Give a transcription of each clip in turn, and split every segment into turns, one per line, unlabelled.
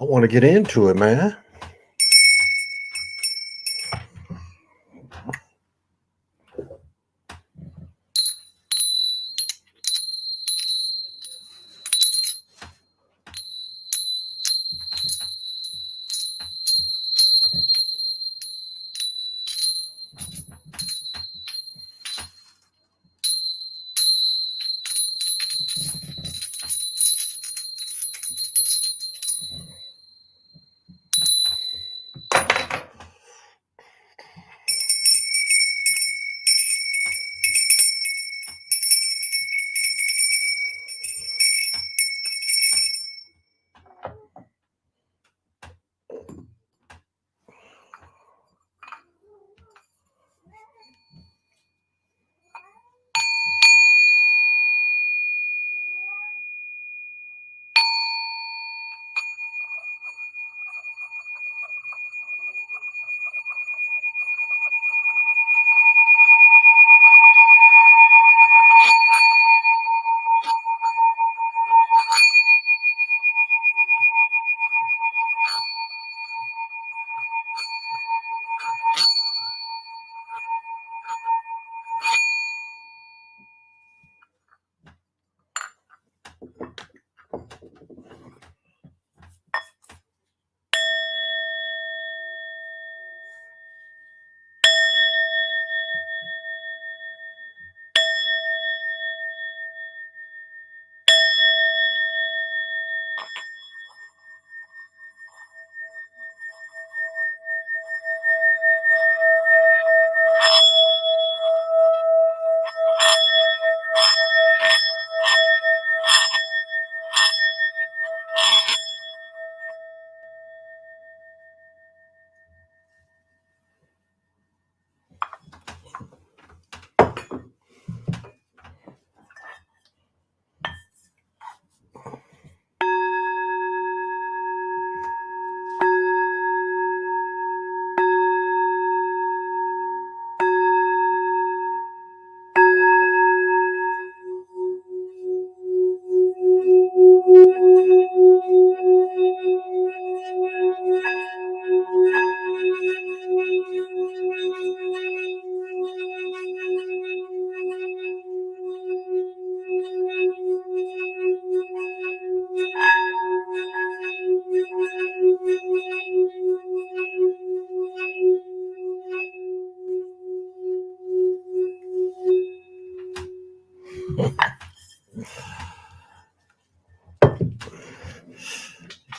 I want to get into it, man.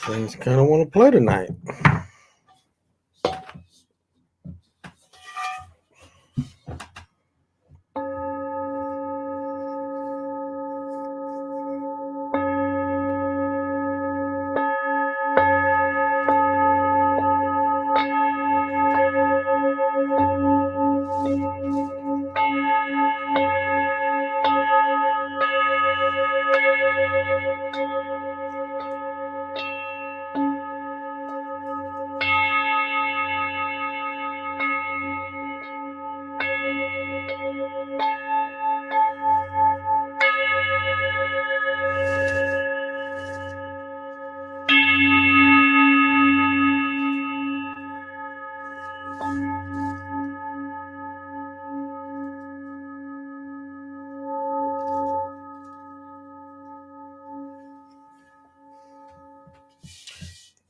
Things kind of want to play tonight.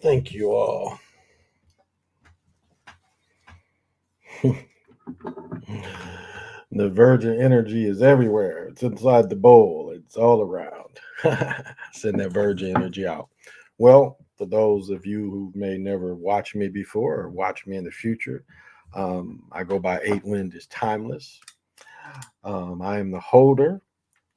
Thank you all. The virgin energy is everywhere. It's inside the bowl. It's all around. Send that virgin energy out. Well, for those of you who may never watch me before or watch me in the future, I go by Eight Wind is Timeless. I am the holder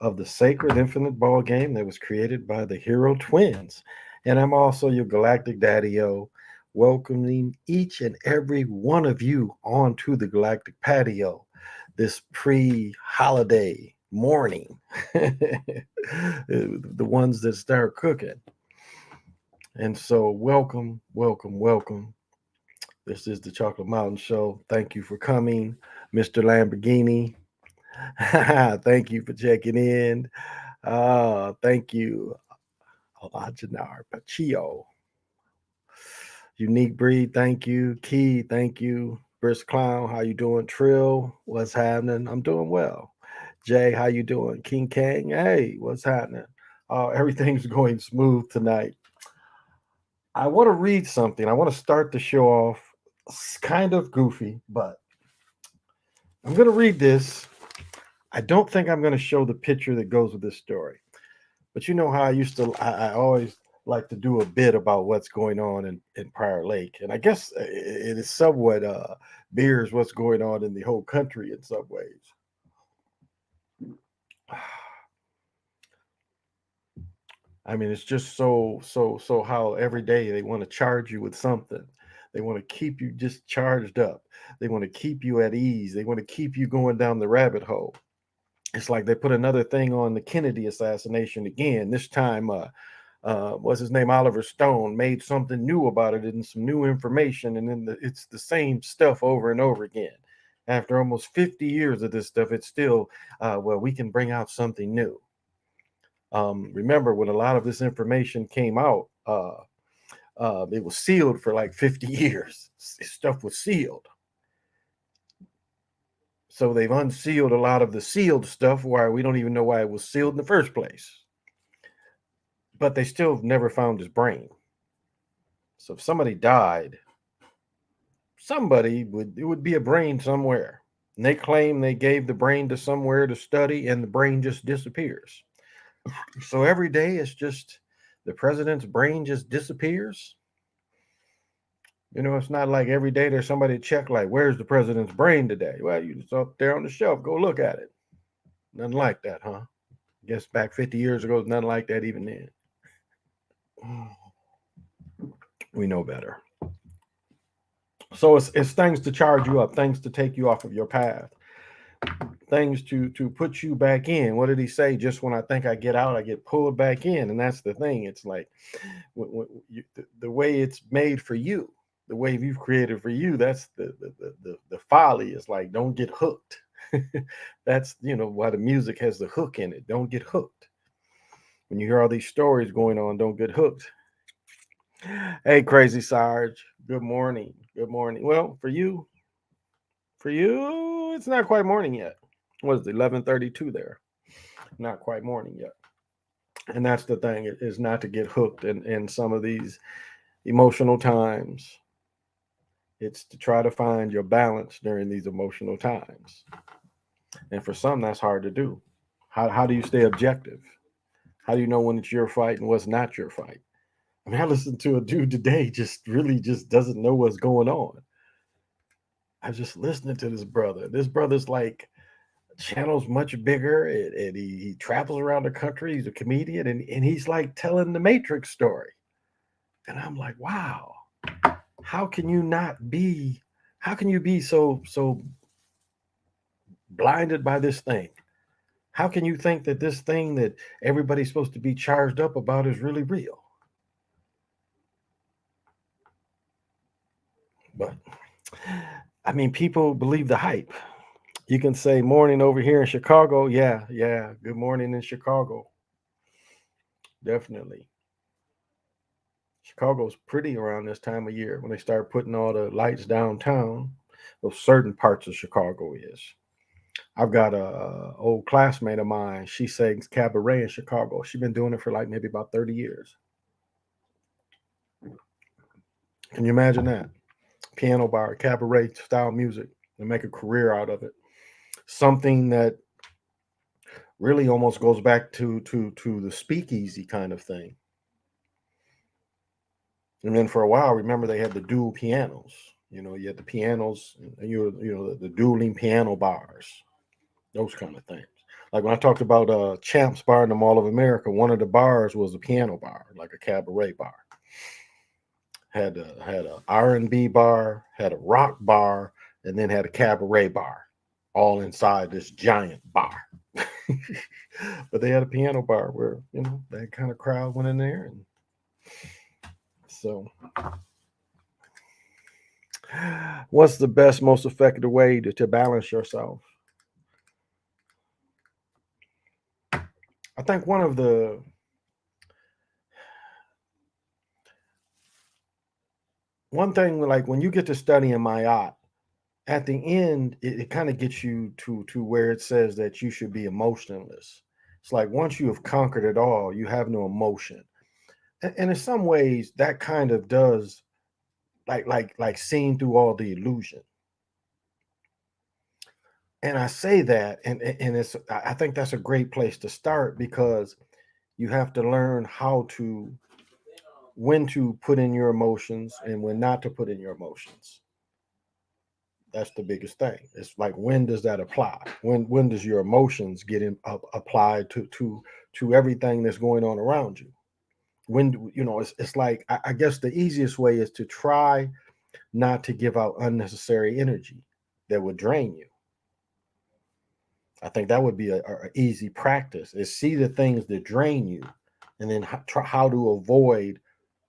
of the sacred infinite ball game that was created by the Hero Twins. And I'm also your galactic daddy-o, welcoming each and every one of you onto the galactic patio this pre-holiday morning. The ones that start cooking. And so welcome, welcome, welcome. This is the Chocolate Mountain Show. Thank you for coming, Mr. Lamborghini. Thank you for checking in. Thank you, Alajanar Pachio. Unique Breed, thank you. Key, thank you. Brisk Clown, how you doing? Trill, what's happening? I'm doing well. Jay, how you doing? King Kang, hey, what's happening? Everything's going smooth tonight. I want to read something. I want to start the show off. It's kind of goofy, but I'm going to read this. I don't think I'm going to show the picture that goes with this story. But you know how I always like to do a bit about what's going on in Prior Lake. And I guess it is somewhat mirrors what's going on in the whole country in some ways. I mean, it's just so how every day they want to charge you with something. They want to keep you just charged up. They want to keep you at ease. They want to keep you going down the rabbit hole. It's like they put another thing on the Kennedy assassination again. This time, what's his name? Oliver Stone made something new about it and some new information, and then it's the same stuff over and over again. After almost 50 years of this stuff, it's still, well, we can bring out something new. Remember when a lot of this information came out, it was sealed for like 50 years. Stuff was sealed. So they've unsealed a lot of the sealed stuff why we don't even know why it was sealed in the first place. But they still never found his brain. So if somebody died, it would be a brain somewhere. And they claim they gave the brain to somewhere to study and the brain just disappears. So every day it's just the president's brain just disappears. You know, it's not like every day there's somebody check like, where's the president's brain today? Well, it's up there on the shelf. Go look at it. Nothing like that, huh? Guess back 50 years ago, nothing like that even then. We know better. So it's things to charge you up, things to take you off of your path, things to put you back in. What did he say? Just when I think I get out, I get pulled back in, and that's the thing. It's like the way it's made for you, the way you've created for you. That's the folly. Is like don't get hooked. That's why the music has the hook in it. Don't get hooked. When you hear all these stories going on, don't get hooked. Hey, Crazy Sarge. Good morning. Good morning. Well, for you, it's not quite morning yet. What is it, 11:32 there? Not quite morning yet. And that's the thing, is not to get hooked in some of these emotional times. It's to try to find your balance during these emotional times. And for some, that's hard to do. How do you stay objective? How do you know when it's your fight and what's not your fight? I mean, I listened to a dude today just really just doesn't know what's going on. I was just listening to this brother. This brother's like channel's much bigger, and he travels around the country. He's a comedian, and he's like telling the Matrix story. And I'm like, wow, how can you not be? How can you be so blinded by this thing? How can you think that this thing that everybody's supposed to be charged up about is really real? But I mean, people believe the hype. You can say morning over here in Chicago. Yeah, yeah. Good morning in Chicago. Definitely. Chicago's pretty around this time of year when they start putting all the lights downtown. Well, certain parts of Chicago is. I've got a old classmate of mine. She sings cabaret in Chicago. She's been doing it for like maybe about 30 years. Can you imagine that? Piano bar, cabaret style music, and make a career out of it. Something that really almost goes back to the speakeasy kind of thing. And then for a while, remember they had the dual pianos. You had the pianos, and the dueling piano bars, those kind of things. Like when I talked about Champs Bar in the Mall of America, one of the bars was a piano bar, like a cabaret bar. Had a R&B bar, had a rock bar, and then had a cabaret bar, all inside this giant bar. But they had a piano bar where that kind of crowd went in there, and so. What's the best, most effective way to balance yourself? I think one thing, like when you get to studying Mayat, at the end, it kind of gets you to where it says that you should be emotionless. It's like once you have conquered it all, you have no emotion. And in some ways, that kind of does like seeing through all the illusion. And I say that, and it's I think that's a great place to start because you have to learn how to when to put in your emotions and when not to put in your emotions. That's the biggest thing. It's like when does that apply? When does your emotions get applied to everything that's going on around you? It's like I guess the easiest way is to try not to give out unnecessary energy that would drain you. I think that would be a easy practice is see the things that drain you and then try how to avoid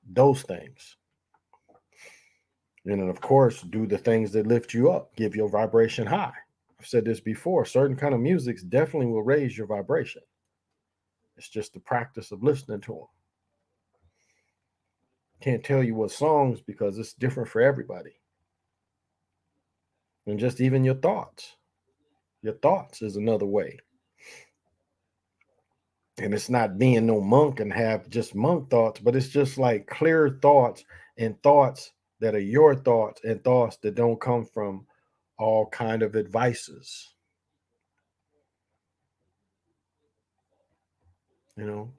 those things. And then, of course, do the things that lift you up, give your vibration high. I've said this before certain kind of musics definitely will raise your vibration. It's just the practice of listening to them. Can't tell you what songs because it's different for everybody. And just even your thoughts. Your thoughts is another way. And it's not being no monk and have just monk thoughts, but it's just like clear thoughts and thoughts that are your thoughts and thoughts that don't come from all kind of advices. You know,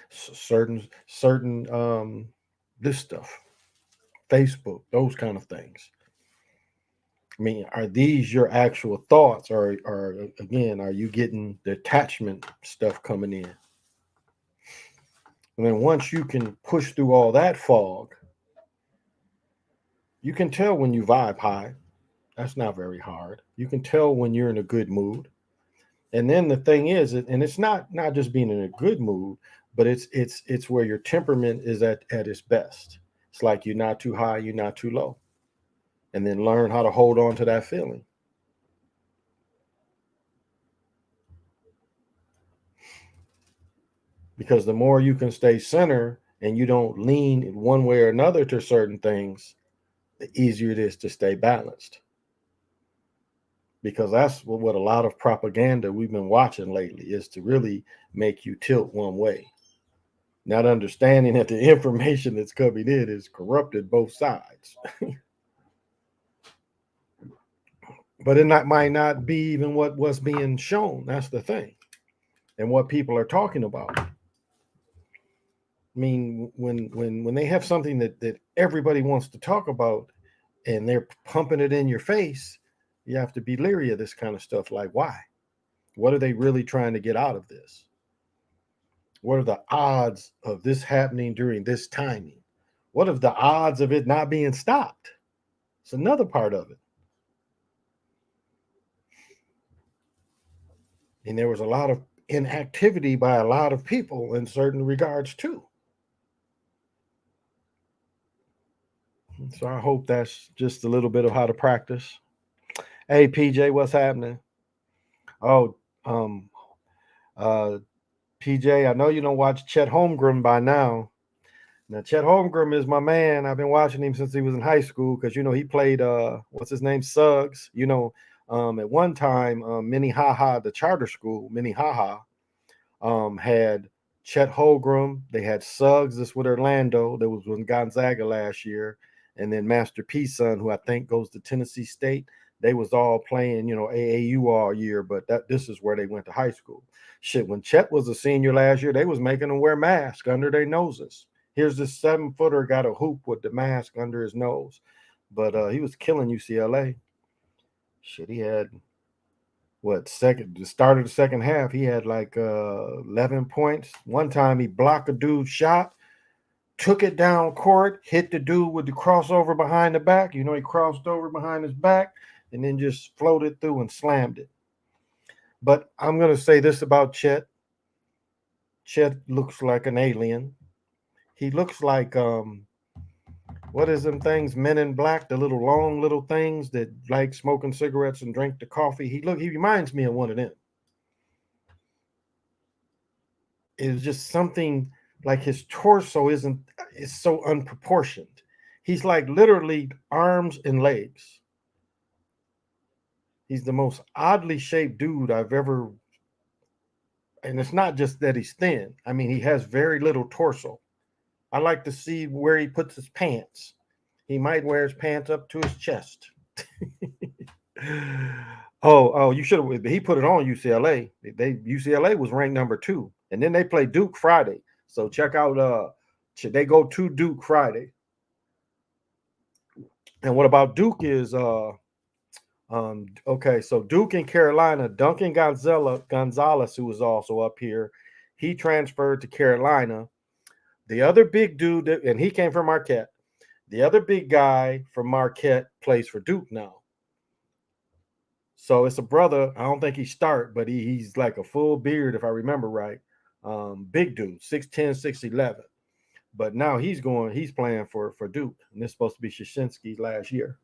certain this stuff, Facebook, those kind of things. I mean, are these your actual thoughts, or again, are you getting the attachment stuff coming in? And then once you can push through all that fog, you can tell when you vibe high. That's not very hard. You can tell when you're in a good mood. And then the thing is, and it's not just being in a good mood, but it's where your temperament is at its best. It's like you're not too high, you're not too low. And then learn how to hold on to that feeling. Because the more you can stay center and you don't lean in one way or another to certain things, the easier it is to stay balanced. Because that's what a lot of propaganda we've been watching lately is to really make you tilt one way, not understanding that the information that's coming in is corrupted both sides. But might not be even what's being shown. That's the thing, and what people are talking about. I mean, when they have something that everybody wants to talk about, and they're pumping it in your face, you have to be leery of this kind of stuff. Like, why? What are they really trying to get out of this? What are the odds of this happening during this timing? What are the odds of it not being stopped? It's another part of it. And there was a lot of inactivity by a lot of people in certain regards too. So I hope that's just a little bit of how to practice. Hey PJ, what's happening? Oh, um, uh, PJ, I know you don't watch Chet Holmgren by now. Now Chet Holmgren is my man. I've been watching him since he was in high school because he played what's his name, Suggs. At one time, Minnehaha, the charter school, Minnehaha, had Chet Holmgren. They had Suggs. This with Orlando. There was with Gonzaga last year, and then Master P's son, who I think goes to Tennessee State. They was all playing, AAU all year, but this is where they went to high school. Shit, when Chet was a senior last year, they was making them wear masks under their noses. Here's this 7-footer got a hoop with the mask under his nose, but he was killing UCLA. Shit, he had the start of the second half, he had like 11 points. One time he blocked a dude's shot, took it down court, hit the dude with the crossover behind the back. He crossed over behind his back and then just floated through and slammed it. But I'm going to say this about Chet. Chet looks like an alien. He looks like what is them things, Men in Black, the little long little things that like smoking cigarettes and drink the coffee. He reminds me of one of them. It's just something like his torso is so unproportioned. He's like literally arms and legs. He's the most oddly shaped dude I've ever. And it's not just that he's thin. I mean, he has very little torso. I like to see where he puts his pants. He might wear his pants up to his chest. Oh, you should have. He put it on UCLA. UCLA was ranked number 2, and then they play Duke Friday. So check out. They go to Duke Friday. And what about Duke is okay, so Duke in Carolina, Duncan Gonzalez, who was also up here, he transferred to Carolina. The other big dude, and he came from Marquette. The other big guy from Marquette plays for Duke now. So it's a brother. I don't think he start, but he's like a full beard, if I remember right. Big dude, 6'10", 6'11". But now he's playing for Duke. And this is supposed to be Krzyzewski's last year.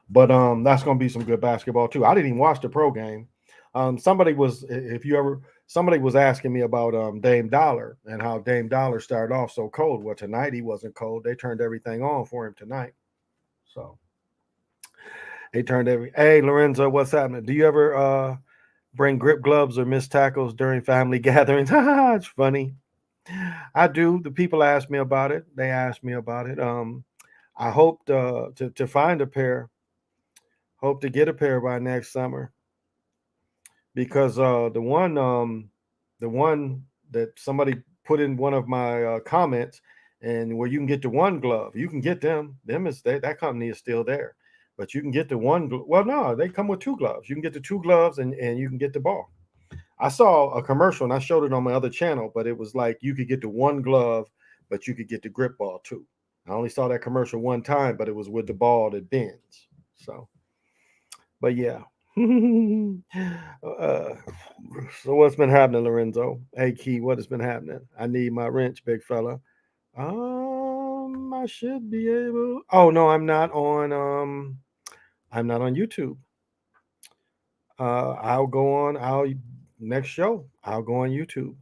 But that's gonna be some good basketball too. I didn't even watch the pro game. Somebody was asking me about Dame Dollar and how Dame Dollar started off so cold. Well, tonight he wasn't cold. They turned everything on for him tonight. So they turned Hey, Lorenzo, what's happening? Do you ever bring grip gloves or miss tackles during family gatherings? It's funny. I do. The people ask me about it. They ask me about it. I hope to find a pair. Hope to get a pair by next summer, because the one that somebody put in one of my comments, and where you can get the one glove, you can get them. That company is still there, but you can get the one. Well, no, they come with 2 gloves. You can get the 2 gloves, and you can get the ball. I saw a commercial and I showed it on my other channel, but it was like you could get the 1 glove, but you could get the grip ball too. I only saw that commercial one time, but it was with the ball that bends. So, but yeah. So what's been happening, Lorenzo? Hey, Key, what has been happening? I need my wrench, big fella. I should be able. Oh no, I'm not on. I'm not on YouTube. I'll go on. Next show. I'll go on YouTube.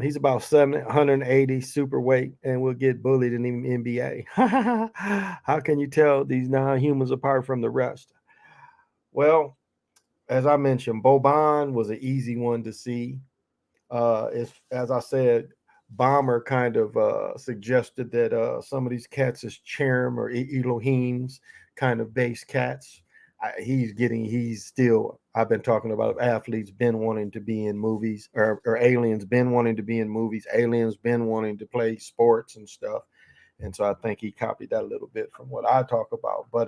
He's about 780 super weight and will get bullied in the NBA. How can you tell these non-humans apart from the rest? Well, as I mentioned, Boban was an easy one to see. As I said, Bomber kind of suggested that some of these cats is Cherem or Elohim's kind of base cats. He's still, I've been talking about athletes been wanting to be in movies, or aliens been wanting to be in movies, aliens been wanting to play sports and stuff. And so I think he copied that a little bit from what I talk about. But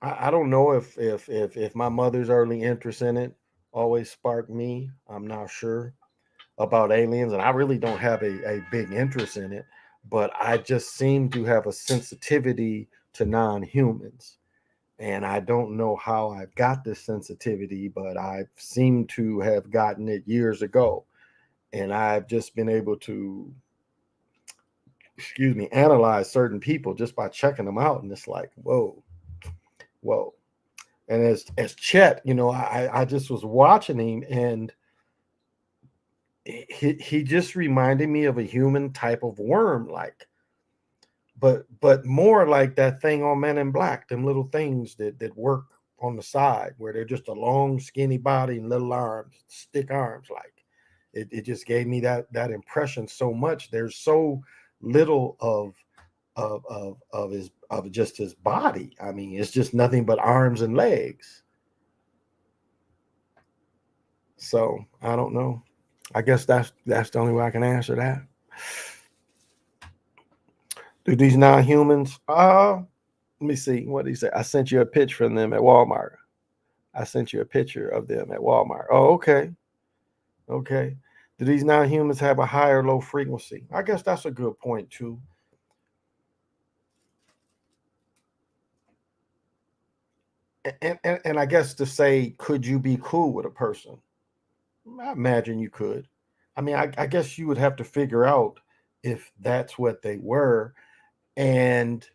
I don't know if my mother's early interest in it always sparked me. I'm not sure about aliens, and I really don't have a big interest in it, but I just seem to have a sensitivity to non-humans. And I don't know how I've got this sensitivity, but I seem to have gotten it years ago. And I've just been able to, analyze certain people just by checking them out. And it's like, whoa. And as Chet, I just was watching him, and he just reminded me of a human type of worm, like, but more like that thing on Men in Black, them little things that work on the side, where they're just a long, skinny body and little arms, stick arms. Like, it just gave me that impression so much. There's so little of just his body. I mean, it's just nothing but arms and legs. So I don't know. I guess that's the only way I can answer that. Do these non-humans? Let me see. What did he say? I sent you a picture from them at Walmart. I sent you a picture of them at Walmart. Oh, okay. Okay. Do these non-humans have a high or low frequency? I guess that's a good point too. And I guess to say, could you be cool with a person? I imagine you could. I mean, I guess you would have to figure out if that's what they were. And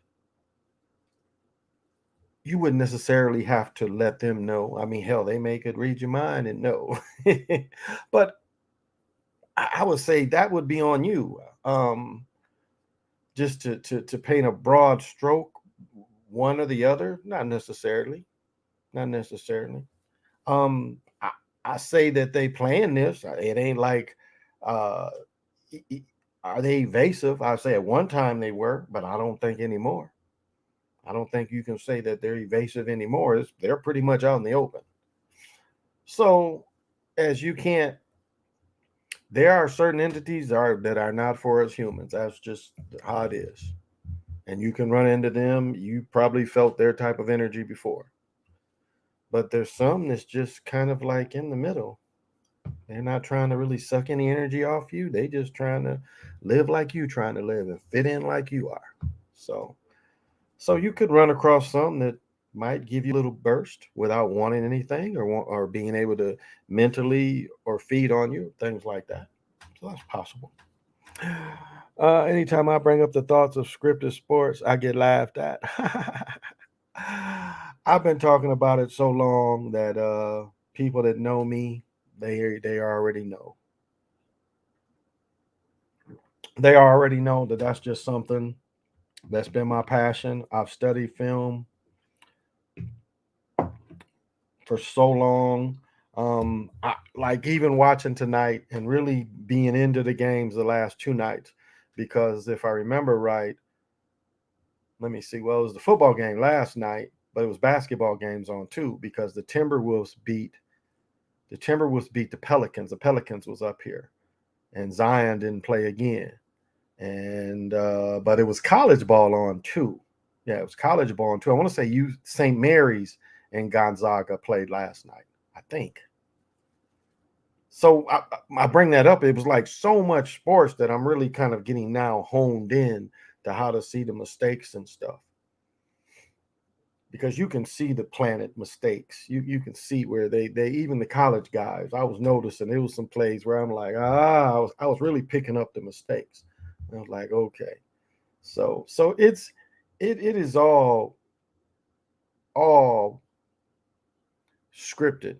you wouldn't necessarily have to let them know. I mean, hell, they may could read your mind and know. But I would say that would be on you. Just to paint a broad stroke, one or the other, not necessarily. Not necessarily. I say that they plan this. It ain't like uh are they evasive? I say at one time they were, but I don't think anymore. I don't think you can say that they're evasive anymore. They're pretty much out in the open. So, as you can't, there are certain entities that are not for us humans. That's just how it is. And you can run into them. You probably felt their type of energy before. But there's some that's just kind of like in the middle. They're not trying to really suck any energy off you. They just trying to live like you trying to live and fit in like you are. So you could run across some that might give you a little burst without wanting anything or being able to mentally or feed on you, things like that. So that's possible. Anytime I bring up the thoughts of scripted sports, I get laughed at. I've been talking about it so long that people that know me, they already know. They already know that that's just something that's been my passion. I've studied film for so long. Like even watching tonight and really being into the games the last two nights, because if I remember right, let me see. Well, it was the football game last night, but it was basketball games on too because the Pelicans. The Pelicans was up here, and Zion didn't play again. And but it was college ball on too. Yeah, it was college ball on too. I want to say St. Mary's and Gonzaga played last night. I think. So I bring that up. It was like so much sports that I'm really kind of getting now honed in to how to see the mistakes and stuff. Because you can see the planet mistakes. You can see where they even the college guys. I was noticing there was some plays where I'm like, I was really picking up the mistakes. And I was like, okay. So it is all scripted.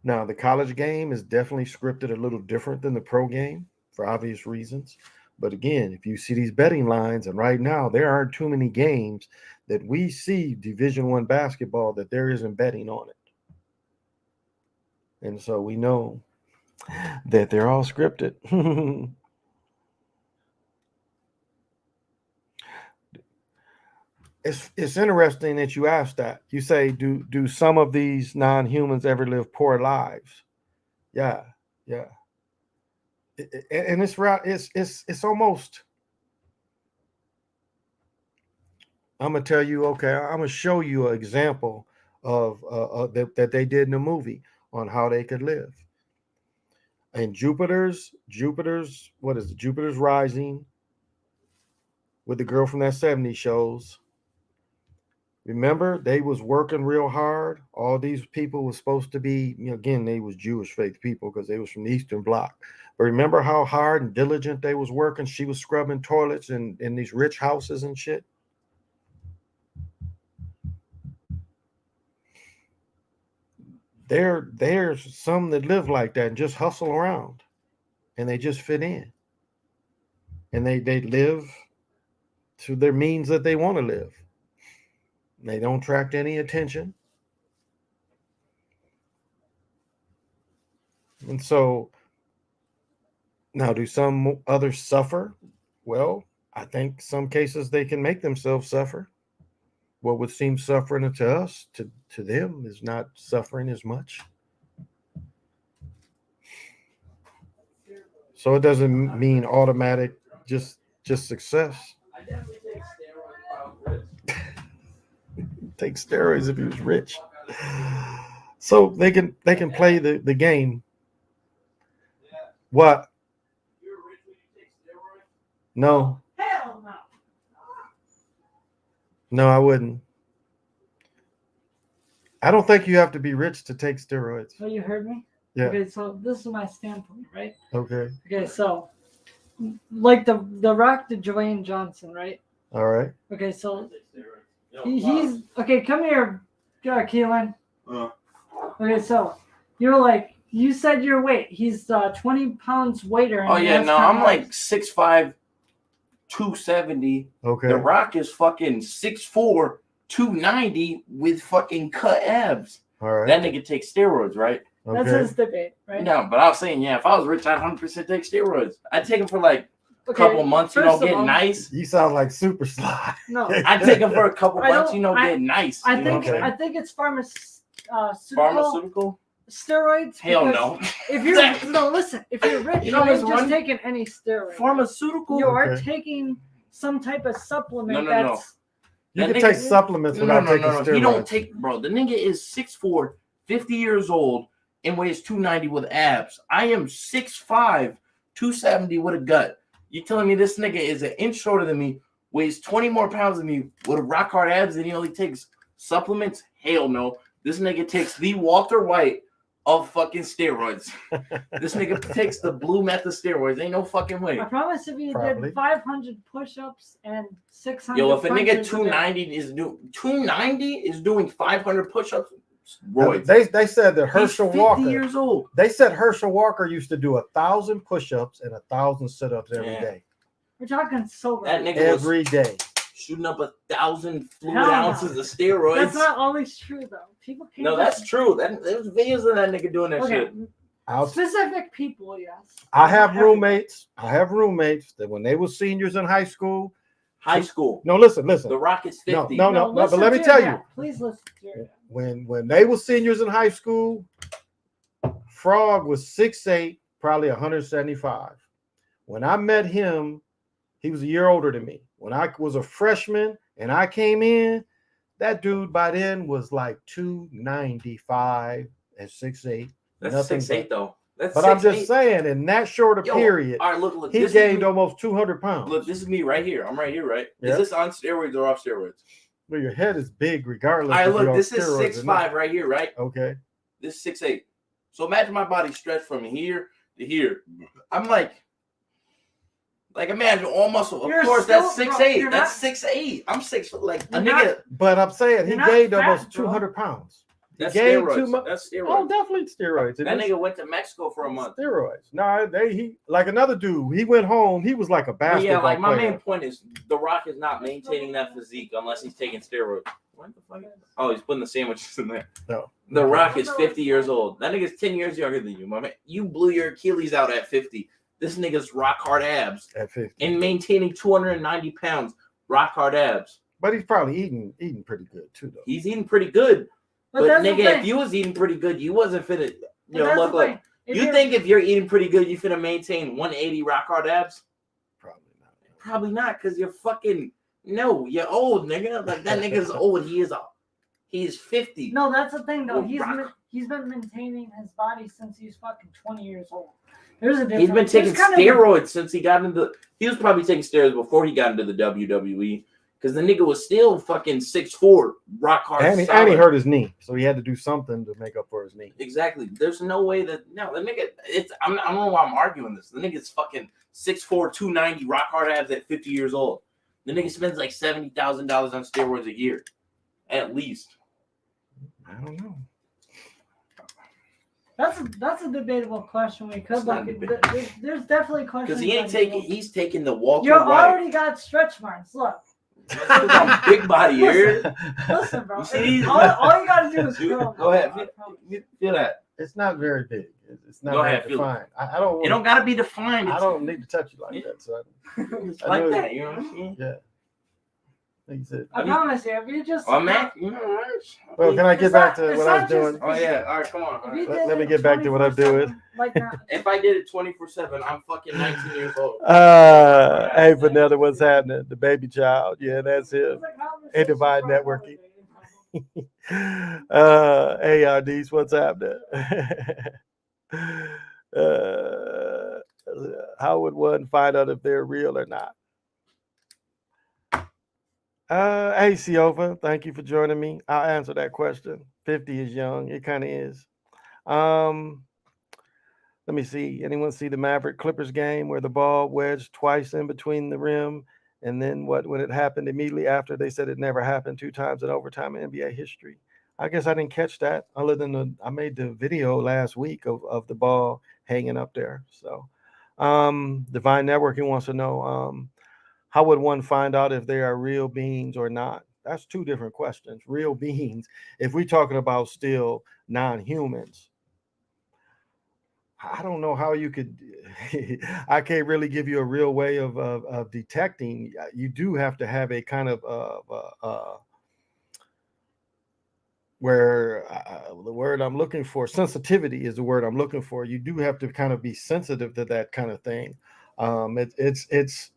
Now the college game is definitely scripted a little different than the pro game for obvious reasons. But again, if you see these betting lines, and right now there aren't too many games that we see Division One basketball that there isn't betting on it, and so we know that they're all scripted. It's interesting that you asked that. You say, do some of these non-humans ever live poor lives? Yeah, yeah. And it's almost. I'm gonna tell you. Okay, I'm gonna show you an example of that they did in the movie on how they could live. And Jupiter's what is it? Jupiter's Rising with the girl from that '70s shows. Remember, they was working real hard. All these people was supposed to be, again, they was Jewish faith people because they was from the Eastern Bloc. But remember how hard and diligent they was working? She was scrubbing toilets in these rich houses and shit. There's some that live like that and just hustle around, and they just fit in, and they live to their means that they want to live. They don't attract any attention, and so now do some others suffer? Well, I think some cases they can make themselves suffer. What would seem suffering to us, to them, is not suffering as much. So it doesn't mean automatic just success. Take steroids if he was rich. So they can play the game. What? No.
Hell no.
No, I wouldn't. I don't think you have to be rich to take steroids.
Oh, you heard me?
Yeah.
Okay, so this is my standpoint, right?
Okay.
Okay, so like the Rock to Dwayne Johnson, right?
All right.
Okay, so He's okay. Come here, Keelan.
Uh,
Okay, so you're like you said your weight. He's 20 pounds weighter. and
oh
he
yeah,
has
no,
10
I'm like
pounds.
6'5", 270.
Okay.
The Rock is fucking 6'4", 290 with fucking cut abs.
All right.
That nigga takes steroids, right?
That's
Okay.
his debate, right?
No, but I was saying, yeah, if I was rich, I'd 100% take steroids. I'd take them for like a
Okay,
couple months,
first of
get
all,
nice.
You sound like Super Sly.
No,
I'd take them for a couple
I
months,
don't-
get nice.
I
you know
think
what I'm
I
saying?
think it's pharmaceutical
Pharmaceutical?
steroids.
Hell
because
no.
If you're no, listen. If you're rich,
You
you
know
ain't
what's
just
one-
taking any steroid.
Pharmaceutical?
You are
Okay.
taking some type of supplement
No.
that's
You
That
can
nigga-
take supplements without taking steroids.
He don't take, bro. The nigga is 6'4", 50 years old, and weighs 290 with abs. I am 6'5", 270 with a gut. You telling me this nigga is an inch shorter than me, weighs 20 more pounds than me, with a rock hard abs, and he only takes supplements? Hell no. This nigga takes the Walter White of fucking steroids. This nigga takes the blue meth of steroids. Ain't no fucking way.
I promise if you
Probably.
did 500 push-ups and 600
Yo, if a nigga
punches a day-
290 is doing 500 push-ups, roids.
They said that Herschel
He's 50
Walker.
years old.
They said Herschel Walker used to do 1,000 push-ups and 1,000 sit-ups every
Yeah.
day.
We're talking sober.
That nigga was
Every day.
shooting up 1,000 fluid
Hell no.
ounces of steroids.
That's not always true though. People can't.
No, that's true. There's videos of that nigga doing that
okay.
shit.
Specific people, yes.
I have
Not everybody.
roommates. I have roommates that when they were seniors in high school.
High school.
No, listen.
The Rocket's 50.
No. But
listen
let me
to
tell
your
you.
dad. Please listen to your dad.
When they were seniors in high school, Frog was 6'8", probably 175. When I met him, he was a year older than me. When I was a freshman and I came in, that dude by then was like 295 and 6'8".
That's
nothing
6'8" though. That's
But I'm
6'8".
just saying, in that shorter
Yo,
period,
all right, look.
he
this is
gained
me.
almost 200 pounds.
Look, this is me right here. I'm right here, right?
Yeah.
Is this on steroids or off steroids?
Well, your head is big regardless.
All right,
if you're
look,
on
this is
steroids or not.
6'5" right here, right?
Okay.
This is 6'8". So imagine my body stretched from here to here. I'm like imagine all muscle. Of
You're
course,
still-
that's
bro,
6'8".
you're
That's 6'8". I'm 6 foot like a
You're
nigga.
not-
But I'm saying he
You're not
gained
fat,
almost
bro.
200 pounds.
That's
gained
steroids.
too much.
That's steroids.
Oh, definitely steroids. It
That
is
nigga went to Mexico for a month.
steroids. No, he like another dude. He went home. He was like a
But
basketball
yeah, like my
player.
main point is The Rock is not maintaining that physique unless he's taking steroids. What the fuck? Oh, he's putting the sandwiches in there.
No.
The Rock is 50 years old. That nigga's 10 years younger than you, my man. You blew your Achilles out at 50. This nigga's rock hard abs
At 50.
and maintaining 290 pounds, rock hard abs.
But he's probably eating pretty good too, though.
He's eating pretty good. But
that's the
nigga,
thing.
if you was eating pretty good, you wasn't finna.
But
You know,
that's
look
the
like
thing. If
you
you're-
think if you're eating pretty good, you finna maintain 180 rock hard abs?
Probably not.
Probably not, because you're fucking no, you're old, nigga. Like that nigga's old. He is 50.
No, that's the thing though.
Well,
He's been maintaining his body since he's fucking 20 years old. There's a difference.
He's been taking
There's kind of-
steroids since he got into. He was probably taking steroids before he got into the WWE, because the nigga was still fucking 6'4", rock hard.
And he
solid.
hurt his knee, so he had to do something to make up for his knee.
Exactly. There's no way that the nigga. I don't know why I'm arguing this. The nigga's fucking 6'4", 290, rock hard abs at 50 years old. The nigga spends like $70,000 on steroids a year, at least.
I don't know.
That's a debatable question. We could
It's not
like
debatable.
there's definitely questions.
Because he ain't
on
taking.
you.
He's taking the Walter
You
White.
already got stretch marks. Look,
I'm big body here.
listen, bro.
You see these?
All you gotta do is
Dude,
grow.
go ahead.
I promise.
Feel that.
It's not very big. It's not
Go
very
ahead, feel it.
defined. I don't.
It don't gotta be defined.
I
It's,
don't need to touch you like that, son.
it's
I
like
know-
that. You know what I'm saying?
Yeah. Like you said.
I promise you, if you just
Oh man, you know what?
Well, can I get
It's
back
not-
to
it's
what I was
not
doing?
just-
Oh yeah. All right, come on. All
if
right.
you
Let-
did
let me
it
get back to what I'm doing.
24/7, Like that.
If I did it 24/7, I'm fucking 19 years old.
Hey, Vanilla, what's happening? The baby child. Yeah, that's him.
It's like conversation
And Divide
for
Networking.
another day.
Hey, RDs, what's happening? How would one find out if they're real or not? Hey, Siova, thank you for joining me. I'll answer that question. 50 is young. It kind of is. Let me see. Anyone see the Maverick Clippers game where the ball wedged twice in between the rim And then when it happened immediately after, they said it never happened 2 times in overtime in NBA history. I guess I didn't catch that other than I made the video last week of the ball hanging up there. So Divine Networking wants to know, how would one find out if they are real beings or not? That's 2 different questions. Real beings, if we're talking about still non-humans, I don't know how you could. I can't really give you a real way of detecting. You do have to have a kind of where the word I'm looking for, sensitivity is the word I'm looking for. You do have to kind of be sensitive to that kind of thing. It's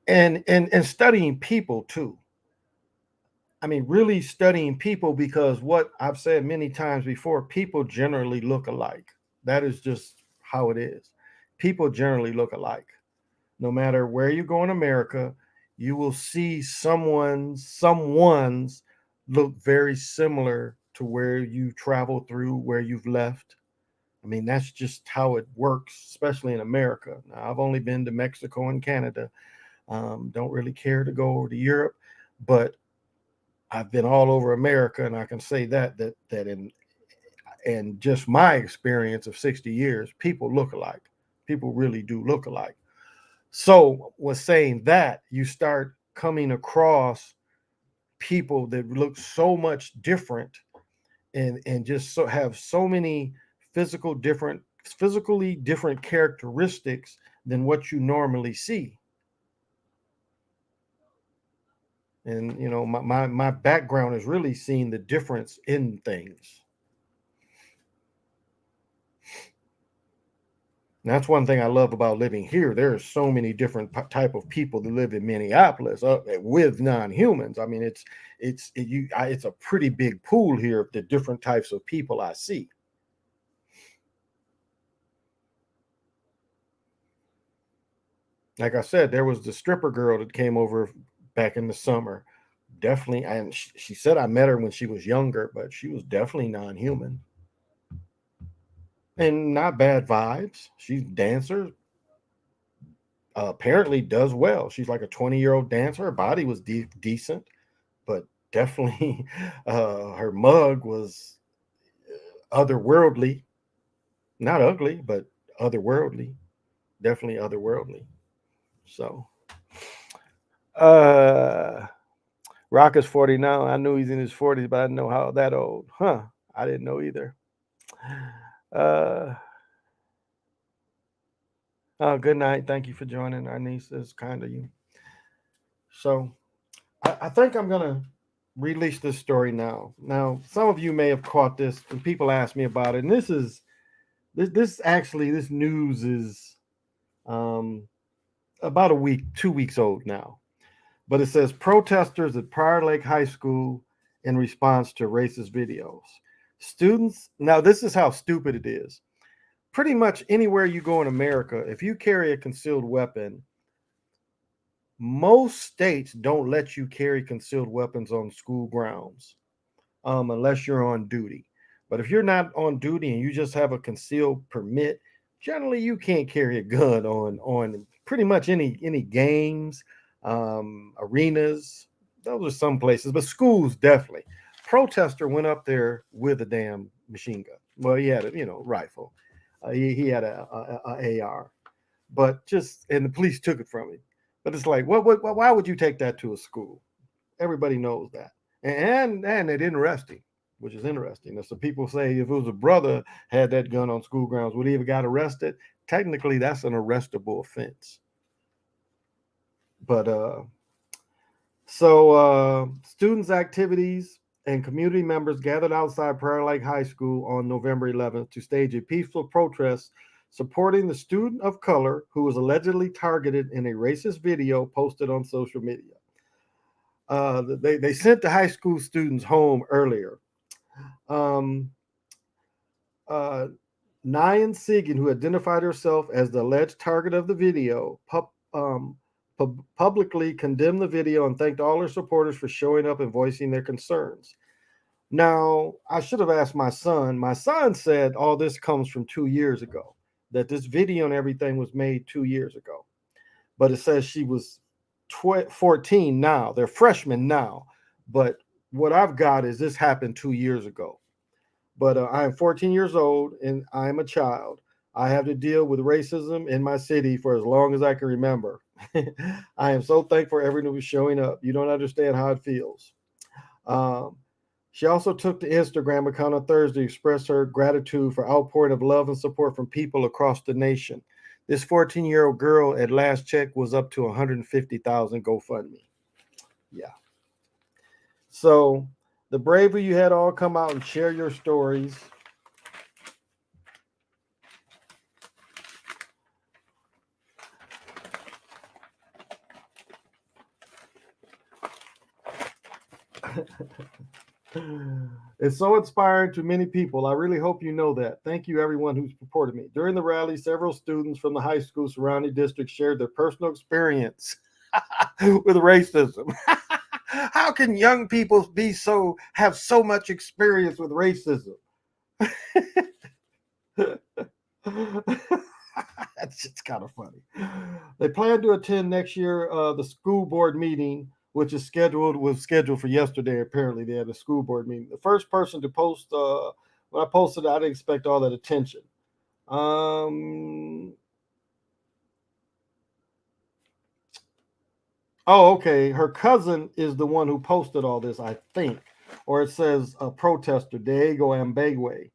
and studying people too. I mean, really studying people, because what I've said many times before, people generally look alike. That is just how it is. People generally look alike. No matter where you go in America, you will see someone's look very similar to where you travel through, where you've left. I mean, that's just how it works, especially in America. Now, I've only been to Mexico and Canada. Don't really care to go over to Europe, but I've been all over America, and I can say that in just my experience of 60 years, people look alike. People really do look alike. So, was saying that, you start coming across people that look so much different, and just so have so many physically different characteristics than what you normally see. And my background is really seeing the difference in things. And that's one thing I love about living here. There are so many different type of people that live in Minneapolis with non-humans. I mean, it's a pretty big pool here of the different types of people I see. Like I said, there was the stripper girl that came over back in the summer. Definitely, and she said I met her when she was younger, but she was definitely non-human. And not bad vibes. She's a dancer. Apparently does well. She's like a 20-year-old dancer. Her body was decent, but definitely her mug was otherworldly. Not ugly, but otherworldly. Definitely otherworldly. So, Rock is 40 now. I knew he's in his 40s, but I didn't know how that old. Huh. I didn't know either. Good night. Thank you for joining, our niece. It's kind of you. So I think I'm going to release this story now. Now, some of you may have caught this, and people ask me about it. And this news is about 2 weeks old now. But it says protesters at Prior Lake High School in response to racist videos. Students, now this is how stupid it is. Pretty much anywhere you go in America, if you carry a concealed weapon, most states don't let you carry concealed weapons on school grounds unless you're on duty. But if you're not on duty and you just have a concealed permit, generally you can't carry a gun on pretty much any games, arenas. Those are some places, but schools definitely. Protester went up there with a damn machine gun. Well, he had a rifle. He had a AR, but and the police took it from him. But it's like, why would you take that to a school? Everybody knows that, and they didn't arrest him, which is interesting. And so people say if it was a brother had that gun on school grounds, would he have got arrested? Technically, that's an arrestable offense. But students' activities and community members gathered outside Prior Lake High School on November 11th to stage a peaceful protest supporting the student of color who was allegedly targeted in a racist video posted on social media. They sent the high school students home earlier. Nyan Segan, who identified herself as the alleged target of the video, publicly condemned the video and thanked all her supporters for showing up and voicing their concerns. Now, I should have asked my son. My son said all this comes from 2 years ago, that this video and everything was made 2 years ago. But it says she was 14 now. They're freshmen now. But what I've got is this happened 2 years ago. But I am 14 years old and I am a child. I have to deal with racism in my city for as long as I can remember. I am so thankful for everyone who's showing up. You don't understand how it feels. She also took the Instagram account on Thursday to express her gratitude for outpouring of love and support from people across the nation. This 14-year-old girl at last check was up to 150,000 GoFundMe. Yeah. So the brave of you had all come out and share your stories. It's so inspiring to many people. I really hope you know that. Thank you, everyone who supported me. During the rally, several students from the high school surrounding districts shared their personal experience with racism. How can young people have so much experience with racism? That's just kind of funny. They plan to attend next year the school board meeting, which was scheduled for yesterday. Apparently, they had a school board meeting. The first person to post, when I posted it, I didn't expect all that attention. Oh, okay. Her cousin is the one who posted all this, I think. Or it says a protester, Diego Ambegwe,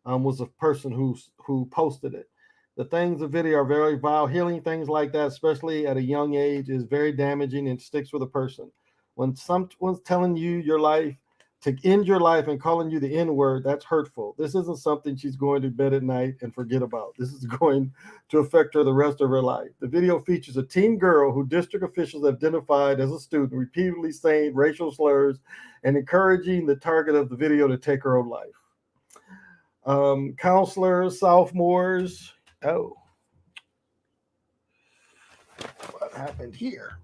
was the person who posted it. The things in video are very vile. Healing things like that, especially at a young age, is very damaging and sticks with a person. When someone's telling you your life, to end your life and calling you the N-word, that's hurtful. This isn't something she's going to bed at night and forget about. This is going to affect her the rest of her life. The video features a teen girl who district officials identified as a student, repeatedly saying racial slurs and encouraging the target of the video to take her own life. Counselors, sophomores. Oh, what happened here?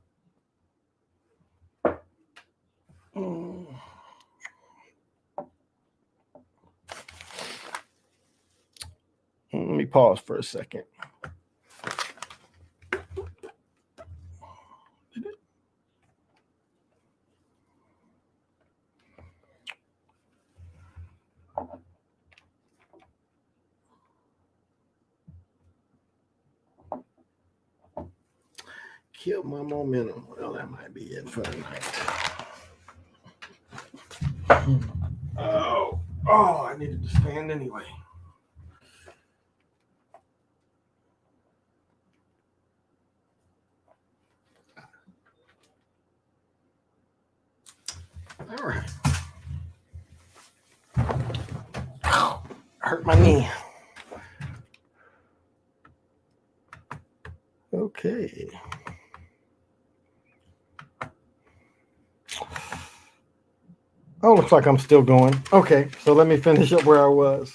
Let me pause for a second. Kill my momentum. Well, that might be it for tonight. Oh, I needed to stand anyway. All right. Hurt my knee. Okay. Oh, looks like I'm still going. Okay, so let me finish up where I was.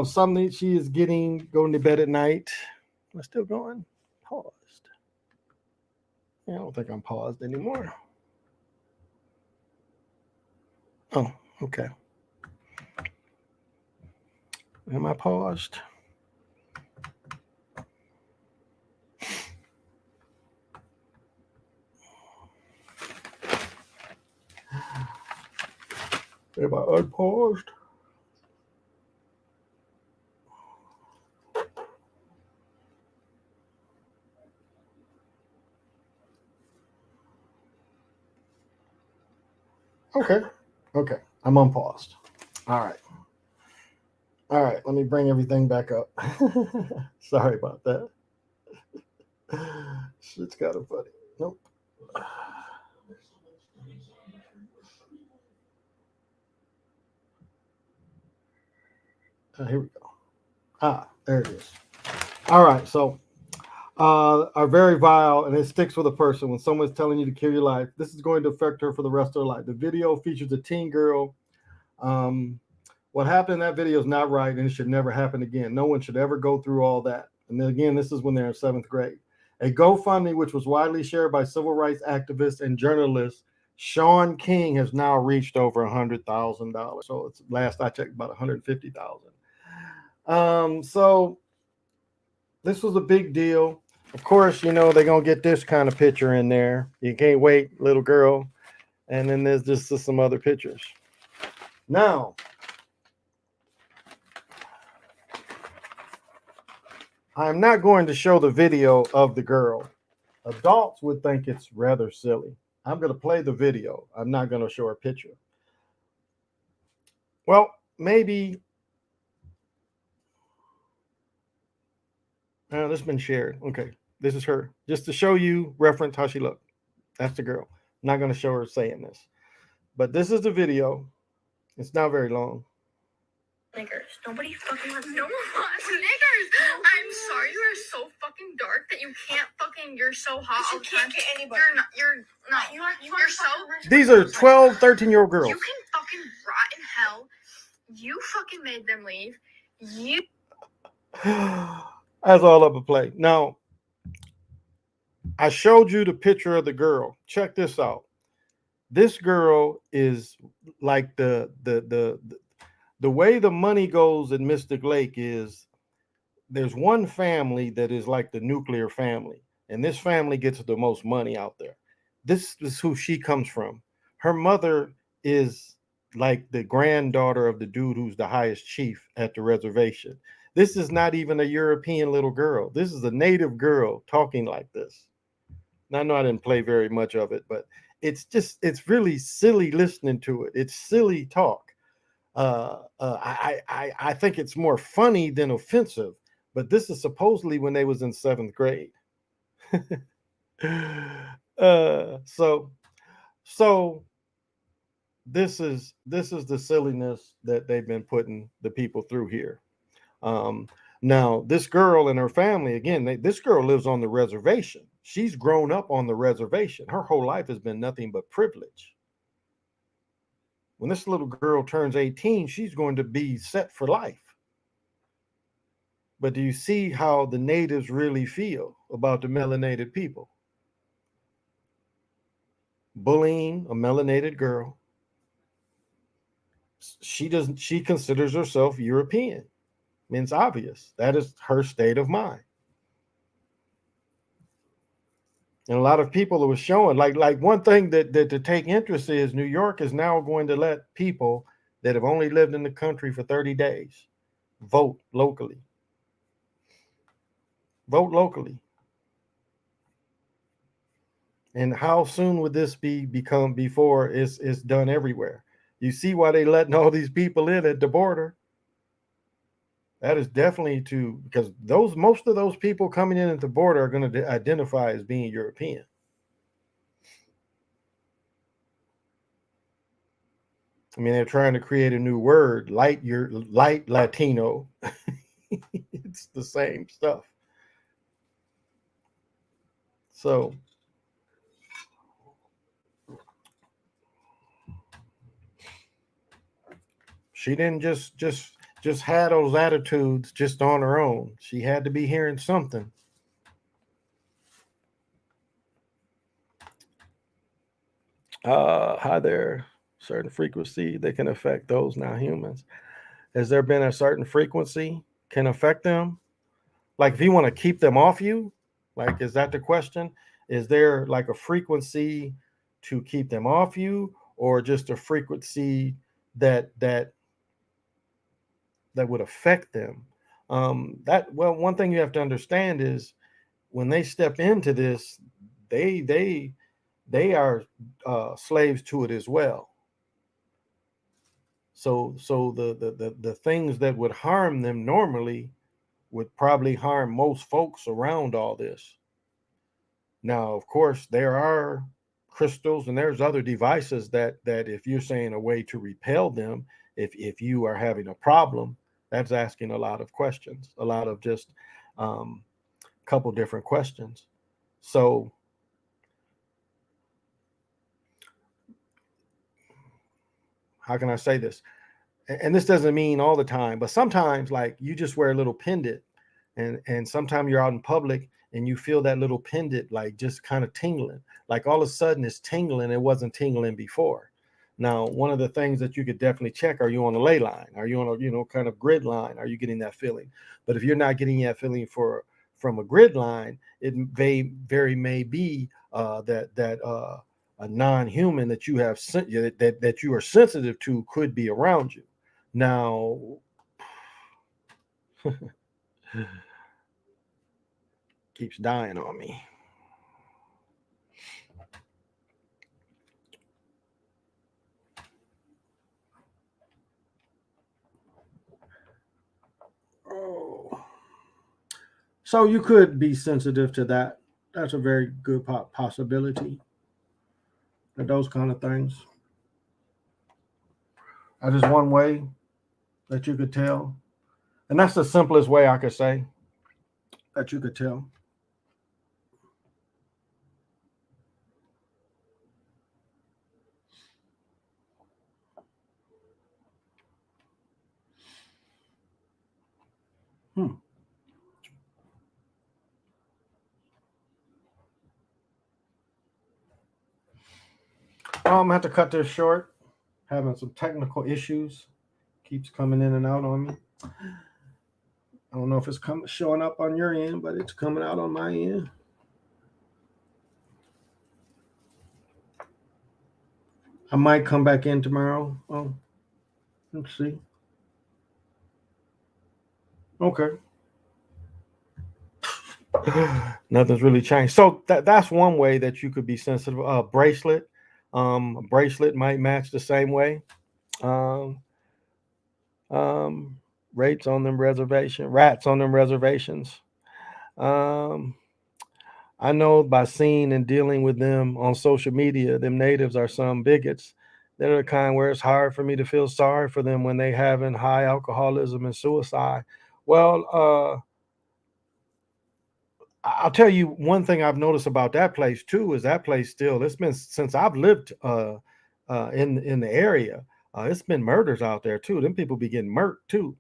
Something she is going to bed at night. Am I still going? Paused. Yeah, I don't think I'm paused anymore. Oh, okay. Am I paused? Am I unpaused? Okay. I'm unpaused. All right. Let me bring everything back up. Sorry about that. Shit's kind of funny. Nope. Here we go. There it is. All right. So, are very vile, and it sticks with a person when someone's telling you to kill your life. This is going to affect her for the rest of her life. The video features a teen girl. What happened in that video is not right, and it should never happen again. No one should ever go through all that. And then again, this is when they're in 7th grade. A GoFundMe, which was widely shared by civil rights activists and journalists, Sean King, has now reached over $100,000. So it's last I checked, about $150,000. So this was a big deal. Of course, you know, they're going to get this kind of picture in there. You can't wait, little girl. And then there's just some other pictures. Now, I'm not going to show the video of the girl. Adults would think it's rather silly. I'm going to play the video. I'm not going to show a picture. Well, maybe. This has been shared. Okay. This is her. Just to show you, reference how she looked. That's the girl. I'm not going to show her saying this. But this is the video. It's not very long.
Snickers. Nobody fucking wants no one wants Snickers. I'm sorry, you are so fucking dark that you can't fucking. You're so hot. You can't get anybody. You're not. You're so.
These are 12, 13-year-old girls.
You can fucking rot in hell. You fucking made them leave. You.
That's all up a play. Now, I showed you the picture of the girl. Check this out. This girl is like the way the money goes at Mystic Lake is there's one family that is like the nuclear family, and this family gets the most money out there. This is who she comes from. Her mother is like the granddaughter of the dude who's the highest chief at the reservation. This is not even a European little girl. This is a native girl talking like this. Now, I know I didn't play very much of it, but it's really silly listening to it. It's silly talk. I think it's more funny than offensive, but this is supposedly when they was in 7th grade. So this is the silliness that they've been putting the people through here. Now this girl and her family, again, this girl lives on the reservation. She's grown up on the reservation. Her whole life has been nothing but privilege. When this little girl turns 18, she's going to be set for life. But do you see how the natives really feel about the melanated people? Bullying a melanated girl. She considers herself European. I mean, it's obvious. That is her state of mind. And a lot of people were showing, like one thing that to take interest is New York is now going to let people that have only lived in the country for 30 days vote locally. Vote locally. And how soon would this become before it's done everywhere? You see why they letting all these people in at the border? That is definitely because most of those people coming in at the border are going to identify as being European. I mean, they're trying to create a new word, light Latino. It's the same stuff. So she didn't just had those attitudes just on her own. She had to be hearing something. Hi there. Certain frequency that can affect those now humans. Has there been a certain frequency can affect them? Like if you want to keep them off you, like, is that the question? Is there like a frequency to keep them off you, or just a frequency that would affect them? One thing you have to understand is when they step into this, they are slaves to it as well. So the things that would harm them normally would probably harm most folks around all this. Now, of course, there are crystals and there's other devices that if you're saying a way to repel them, if you are having a problem, that's asking a lot of questions, a lot of just couple different questions. So how can I say this? And this doesn't mean all the time, but sometimes like you just wear a little pendant and sometimes you're out in public and you feel that little pendant like just kind of tingling, like all of a sudden it's tingling. It wasn't tingling before. Now, one of the things that you could definitely check, are you on a ley line? Are you on a, kind of grid line? Are you getting that feeling? But if you're not getting that feeling for from a grid line, it very may be that a non-human that you have that you are sensitive to could be around you. Now, keeps dying on me. Oh. So you could be sensitive to that. That's a very good possibility. Those kind of things. That is one way that you could tell. And that's the simplest way I could say that you could tell. I'm gonna have to cut this short. Having some technical issues. Keeps coming in and out on me. I don't know if it's showing up on your end, but it's coming out on my end. I might come back in tomorrow. Oh, let's see. Okay. Nothing's really changed. So that's one way that you could be sensitive. Bracelet. A bracelet might match the same way. Rats on them reservations. I know by seeing and dealing with them on social media, them natives are some bigots. They're the kind where it's hard for me to feel sorry for them when they having high alcoholism and suicide. Well, I'll tell you one thing I've noticed about that place too is that place still. It's been since I've lived in the area. It's been murders out there too. Them people be getting murked too.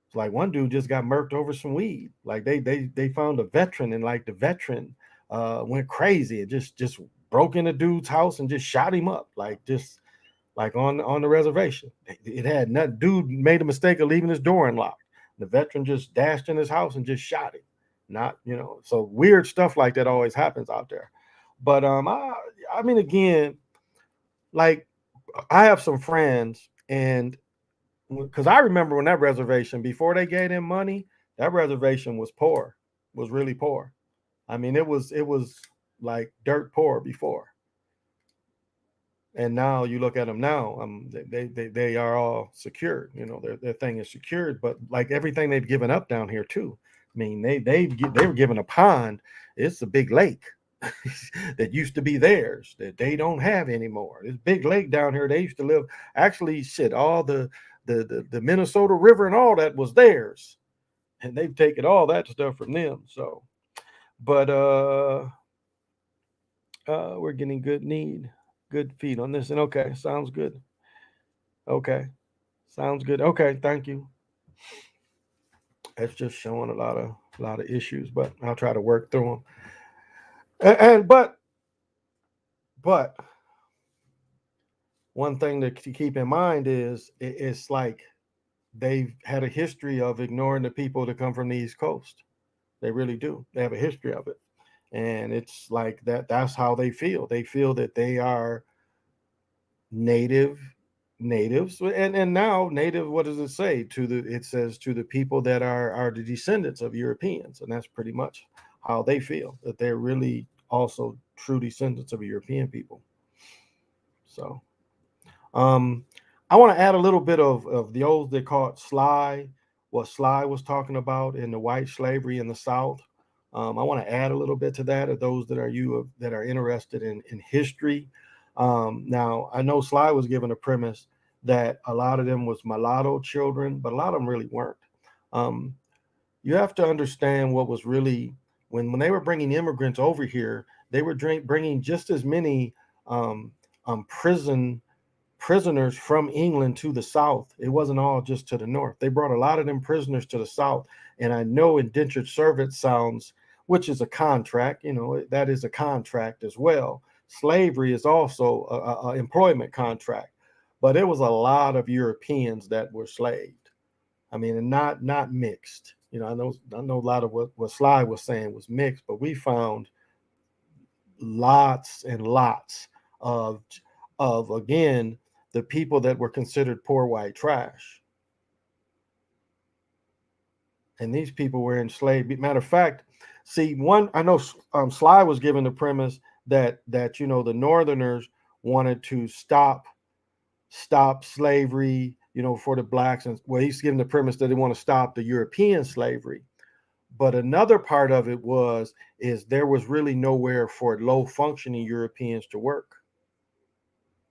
It's like one dude just got murked over some weed. Like they found a veteran and like the veteran went crazy and just broke in a dude's house and just shot him up. Like just like on the reservation. It had nothing. Dude made a mistake of leaving his door unlocked. The veteran just dashed in his house and just shot him. Not, so weird stuff like that always happens out there. But I mean, again, like I have some friends, and because I remember when that reservation, before they gave them money, that reservation was really poor. I mean, it was like dirt poor before. And now you look at them now, they are all secured. Their thing is secured, but like everything they've given up down here too. I mean, they were given a pond. It's a big lake that used to be theirs that they don't have anymore. This big lake down here, they used to live. Actually, all the Minnesota River and all that was theirs, and they've taken all that stuff from them. So, but we're getting good feed on this, and okay, sounds good. Okay, sounds good. Okay, thank you. It's just showing a lot of issues, but I'll try to work through them. But one thing to keep in mind is it's like they've had a history of ignoring the people that come from the East Coast. They really do. They have a history of it, and it's like that's how they feel. They feel that they are natives, and now native, what does it say? It says to the people that are the descendants of Europeans, and that's pretty much how they feel, that they're really also true descendants of European people. So I want to add a little bit of the old, they call it Sly, what Sly was talking about in the white slavery in the South. I want to add a little bit to that of those that are interested in history. Now, I know Sly was given a premise that a lot of them was mulatto children, but a lot of them really weren't. You have to understand what was really, when they were bringing immigrants over here, they were bringing just as many prisoners from England to the South. It wasn't all just to the North. They brought a lot of them prisoners to the South. And I know indentured servant sounds, which is a contract, that is a contract as well. Slavery is also an employment contract, but it was a lot of Europeans that were slaved. I mean, and not mixed. You know, I know a lot of what Sly was saying was mixed, but we found lots and lots of again the people that were considered poor white trash. And these people were enslaved. Matter of fact, see, I know Sly was given the premise that you know the Northerners wanted to stop slavery, you know, for the blacks, and well, he's given the premise that they want to stop the European slavery. But another part of it is there was really nowhere for low functioning Europeans to work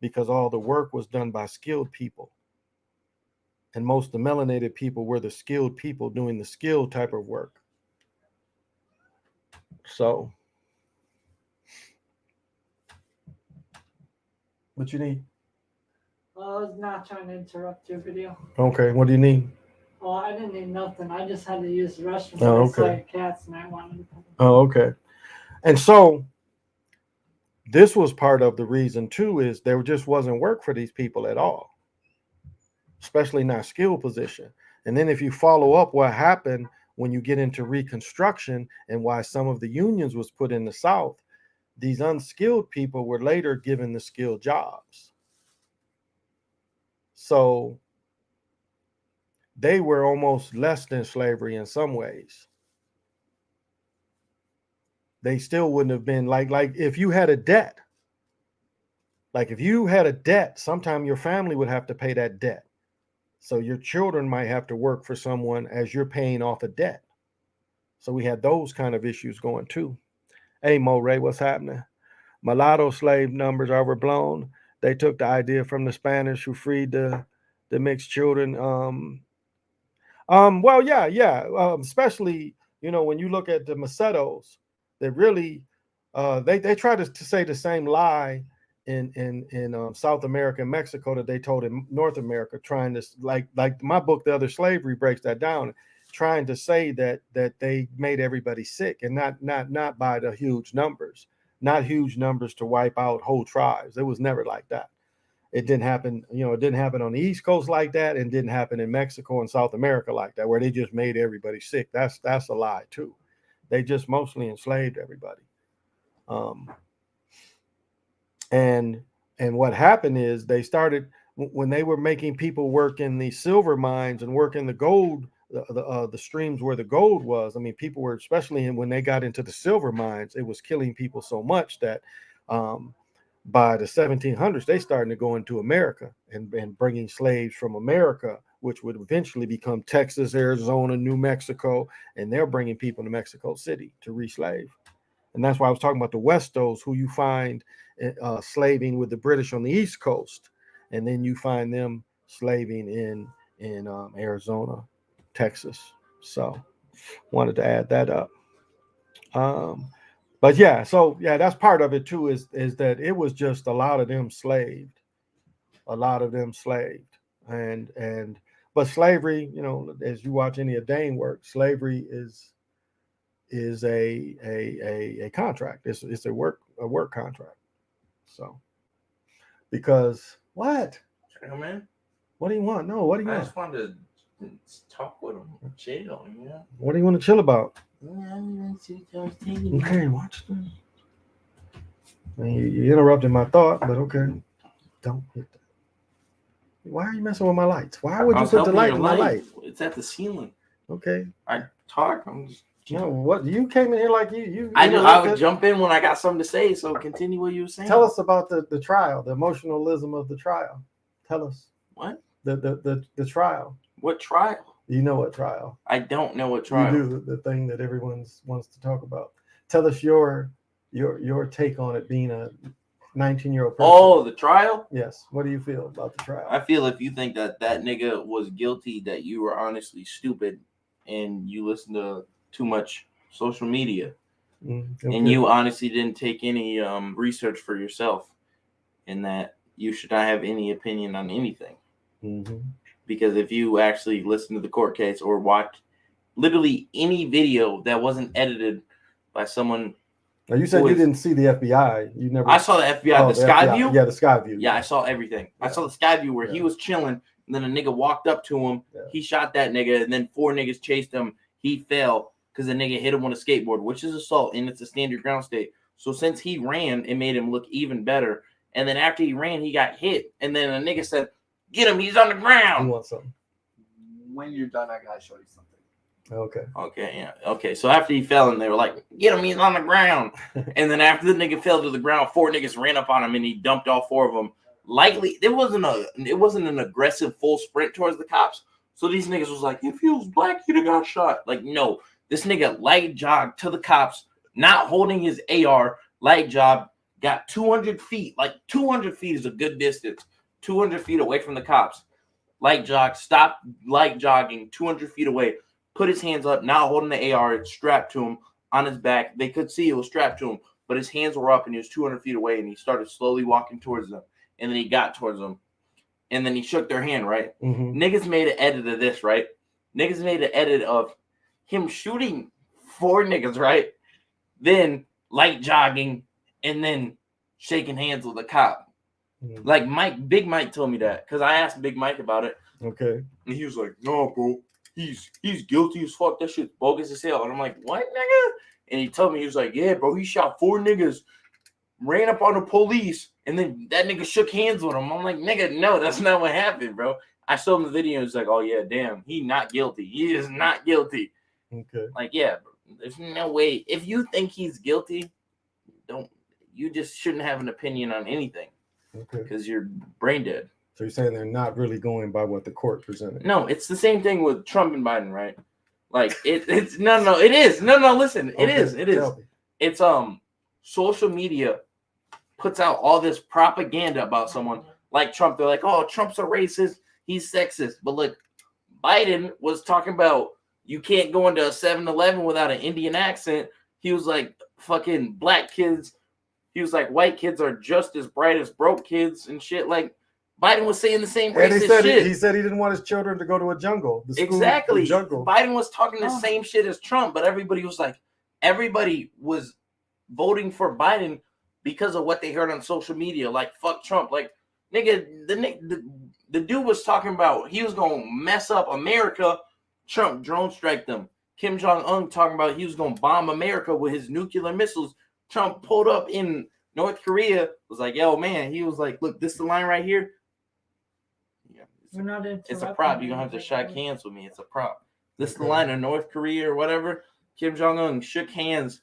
because all the work was done by skilled people. And most of the melanated people were the skilled people doing the skilled type of work. So, what you need?
I was not trying to interrupt your video.
Okay, what do you need?
Well, I didn't need nothing. I just had to use the restroom.
Oh,
I saw
okay.
cats and I wanted to.
Oh, okay. And so this was part of the reason too, is there just wasn't work for these people at all, especially not skilled position. And then if you follow up what happened when you get into Reconstruction and why some of the unions was put in the South, these unskilled people were later given the skilled jobs. So they were almost less than slavery in some ways. They still wouldn't have been like if you had a debt. Like if you had a debt, sometime your family would have to pay that debt. So your children might have to work for someone as you're paying off a debt. So we had those kind of issues going too. Hey, Mo Ray, what's happening? Mulatto slave numbers are overblown. They took the idea from the Spanish who freed the mixed children. Well, yeah. Especially, you know, when you look at the Macetos, they really they try to say the same lie in South America and Mexico that they told in North America, trying to like my book, The Other Slavery, breaks that down, trying to say that they made everybody sick, and not by the huge numbers, not huge numbers to wipe out whole tribes. It was never like that. It didn't happen, you know, it didn't happen on the East Coast like that, and didn't happen in Mexico and South America like that, where they just made everybody sick. That's a lie too. They just mostly enslaved everybody. And what happened is they started when they were making people work in the silver mines and work in the gold, the streams where the gold was. I mean, people were, especially when they got into the silver mines, it was killing people so much that by the 1700s, they started to go into America and bringing slaves from America, which would eventually become Texas, Arizona, New Mexico, and they're bringing people to Mexico City to re-slave. And that's why I was talking about the Westos, who you find slaving with the British on the East Coast, and then you find them slaving in Arizona, Texas. So wanted to add that up. But yeah, so yeah, that's part of it too, is that it was just a lot of them slaved, but slavery, you know, as you watch any of Dane work, slavery is a contract. It's a work contract. So because what?
Come in.
What do you want? No, what do you want?
I just wanted to talk with him, chill, you know.
What do you want to chill about?
Okay,
Okay, watch this. I mean, you interrupted my thought, but okay. Don't hit that. Why are you messing with my lights? Why would you put the light in my light?
It's at the ceiling.
Okay.
I talk. I'm just.
No, what you came in here like you
I would jump in when I got something to say. So continue what you were saying.
Tell us about the trial, the emotionalism of the trial. Tell us
What?
the trial.
What trial?
You know what trial?
I don't know what trial.
You do the thing that everyone wants to talk about. Tell us your take on it being a 19-year-old person.
Oh, the trial?
Yes. What do you feel about the trial?
I feel if you think that nigga was guilty, that you were honestly stupid and you listen to too much social media.
Okay.
And you honestly didn't take any research for yourself, and that you should not have any opinion on anything.
Mm-hmm.
Because if you actually listen to the court case or watch literally any video that wasn't edited by someone.
Now you said you didn't see the FBI. You never.
I saw the FBI, the Sky View.
Yeah, the Sky View.
Yeah, I saw everything. Yeah. I saw the Sky View where he was chilling, and then a nigga walked up to him. Yeah. He shot that nigga, and then 4 niggas chased him. he fell because the nigga hit him with a skateboard, which is assault, and it's a stand your ground state. So since he ran, it made him look even better. And then after he ran, he got hit. And then a nigga said, get him, he's on the
You
ground.
want something?
When you're done, I gotta show you something.
Okay.
Okay, yeah. Okay, so after he fell, and they were like, get him, he's on the ground. And then after the nigga fell to the ground, 4 niggas ran up on him, and he dumped all 4 of them. Likely, it wasn't an aggressive full sprint towards the cops. So these niggas was like, if he was black, he'd have got shot. Like, no. This nigga light jogged to the cops, not holding his AR, light jog, got 200 feet. Like, 200 feet is a good distance. 200 feet away from the cops. Light jog, stopped light jogging 200 feet away. Put his hands up, not holding the AR. It's strapped to him on his back. They could see it was strapped to him, but his hands were up and he was 200 feet away, and he started slowly walking towards them. And then he got towards them. And then he shook their hand, right?
Mm-hmm.
Niggas made an edit of this, right? Niggas made an edit of him shooting 4 niggas, right? Then light jogging and then shaking hands with a cop.
Mm-hmm.
Like Big Mike told me that because I asked Big Mike about it.
Okay.
And he was like, no, bro, he's guilty as fuck. That shit's bogus as hell. And I'm like, what, nigga? And he told me, he was like, yeah, bro, he shot 4 niggas, ran up on the police, and then that nigga shook hands with him. I'm like, nigga, no, that's not what happened, bro. I showed him the video. He's like, oh, yeah, damn, he not guilty. He is not guilty.
Okay.
Like, yeah, bro, there's no way. If you think he's guilty, you just shouldn't have an opinion on anything
Okay.
because you're brain dead.
So you're saying they're not really going by what the court presented?
No, it's the same thing with Trump and Biden, right? Like it's no, it is. No, listen, it
Okay,
is.
tell me.
It's social media puts out all this propaganda about someone like Trump. They're like, oh, Trump's a racist, he's sexist. But look, Biden was talking about you can't go into a 7-Eleven without an Indian accent. He was like, fucking black kids. He was like, white kids are just as bright as broke kids and shit. Like, Biden was saying the same
And
racist shit.
he said he didn't want his children to go to a jungle. The school,
Exactly.
the jungle.
Biden was talking the same shit as Trump, but everybody was voting for Biden because of what they heard on social media. Like, fuck Trump. Like, nigga, the dude was talking about he was going to mess up America. Trump drone strike them. Kim Jong-un talking about he was going to bomb America with his nuclear missiles. Trump pulled up in North Korea, was like, yo, man. He was like, look, this is the line right here.
We're not
It's a prop. You're going to have to shake hands with me. It's a prop. This is the line of North Korea or whatever. Kim Jong-un shook hands.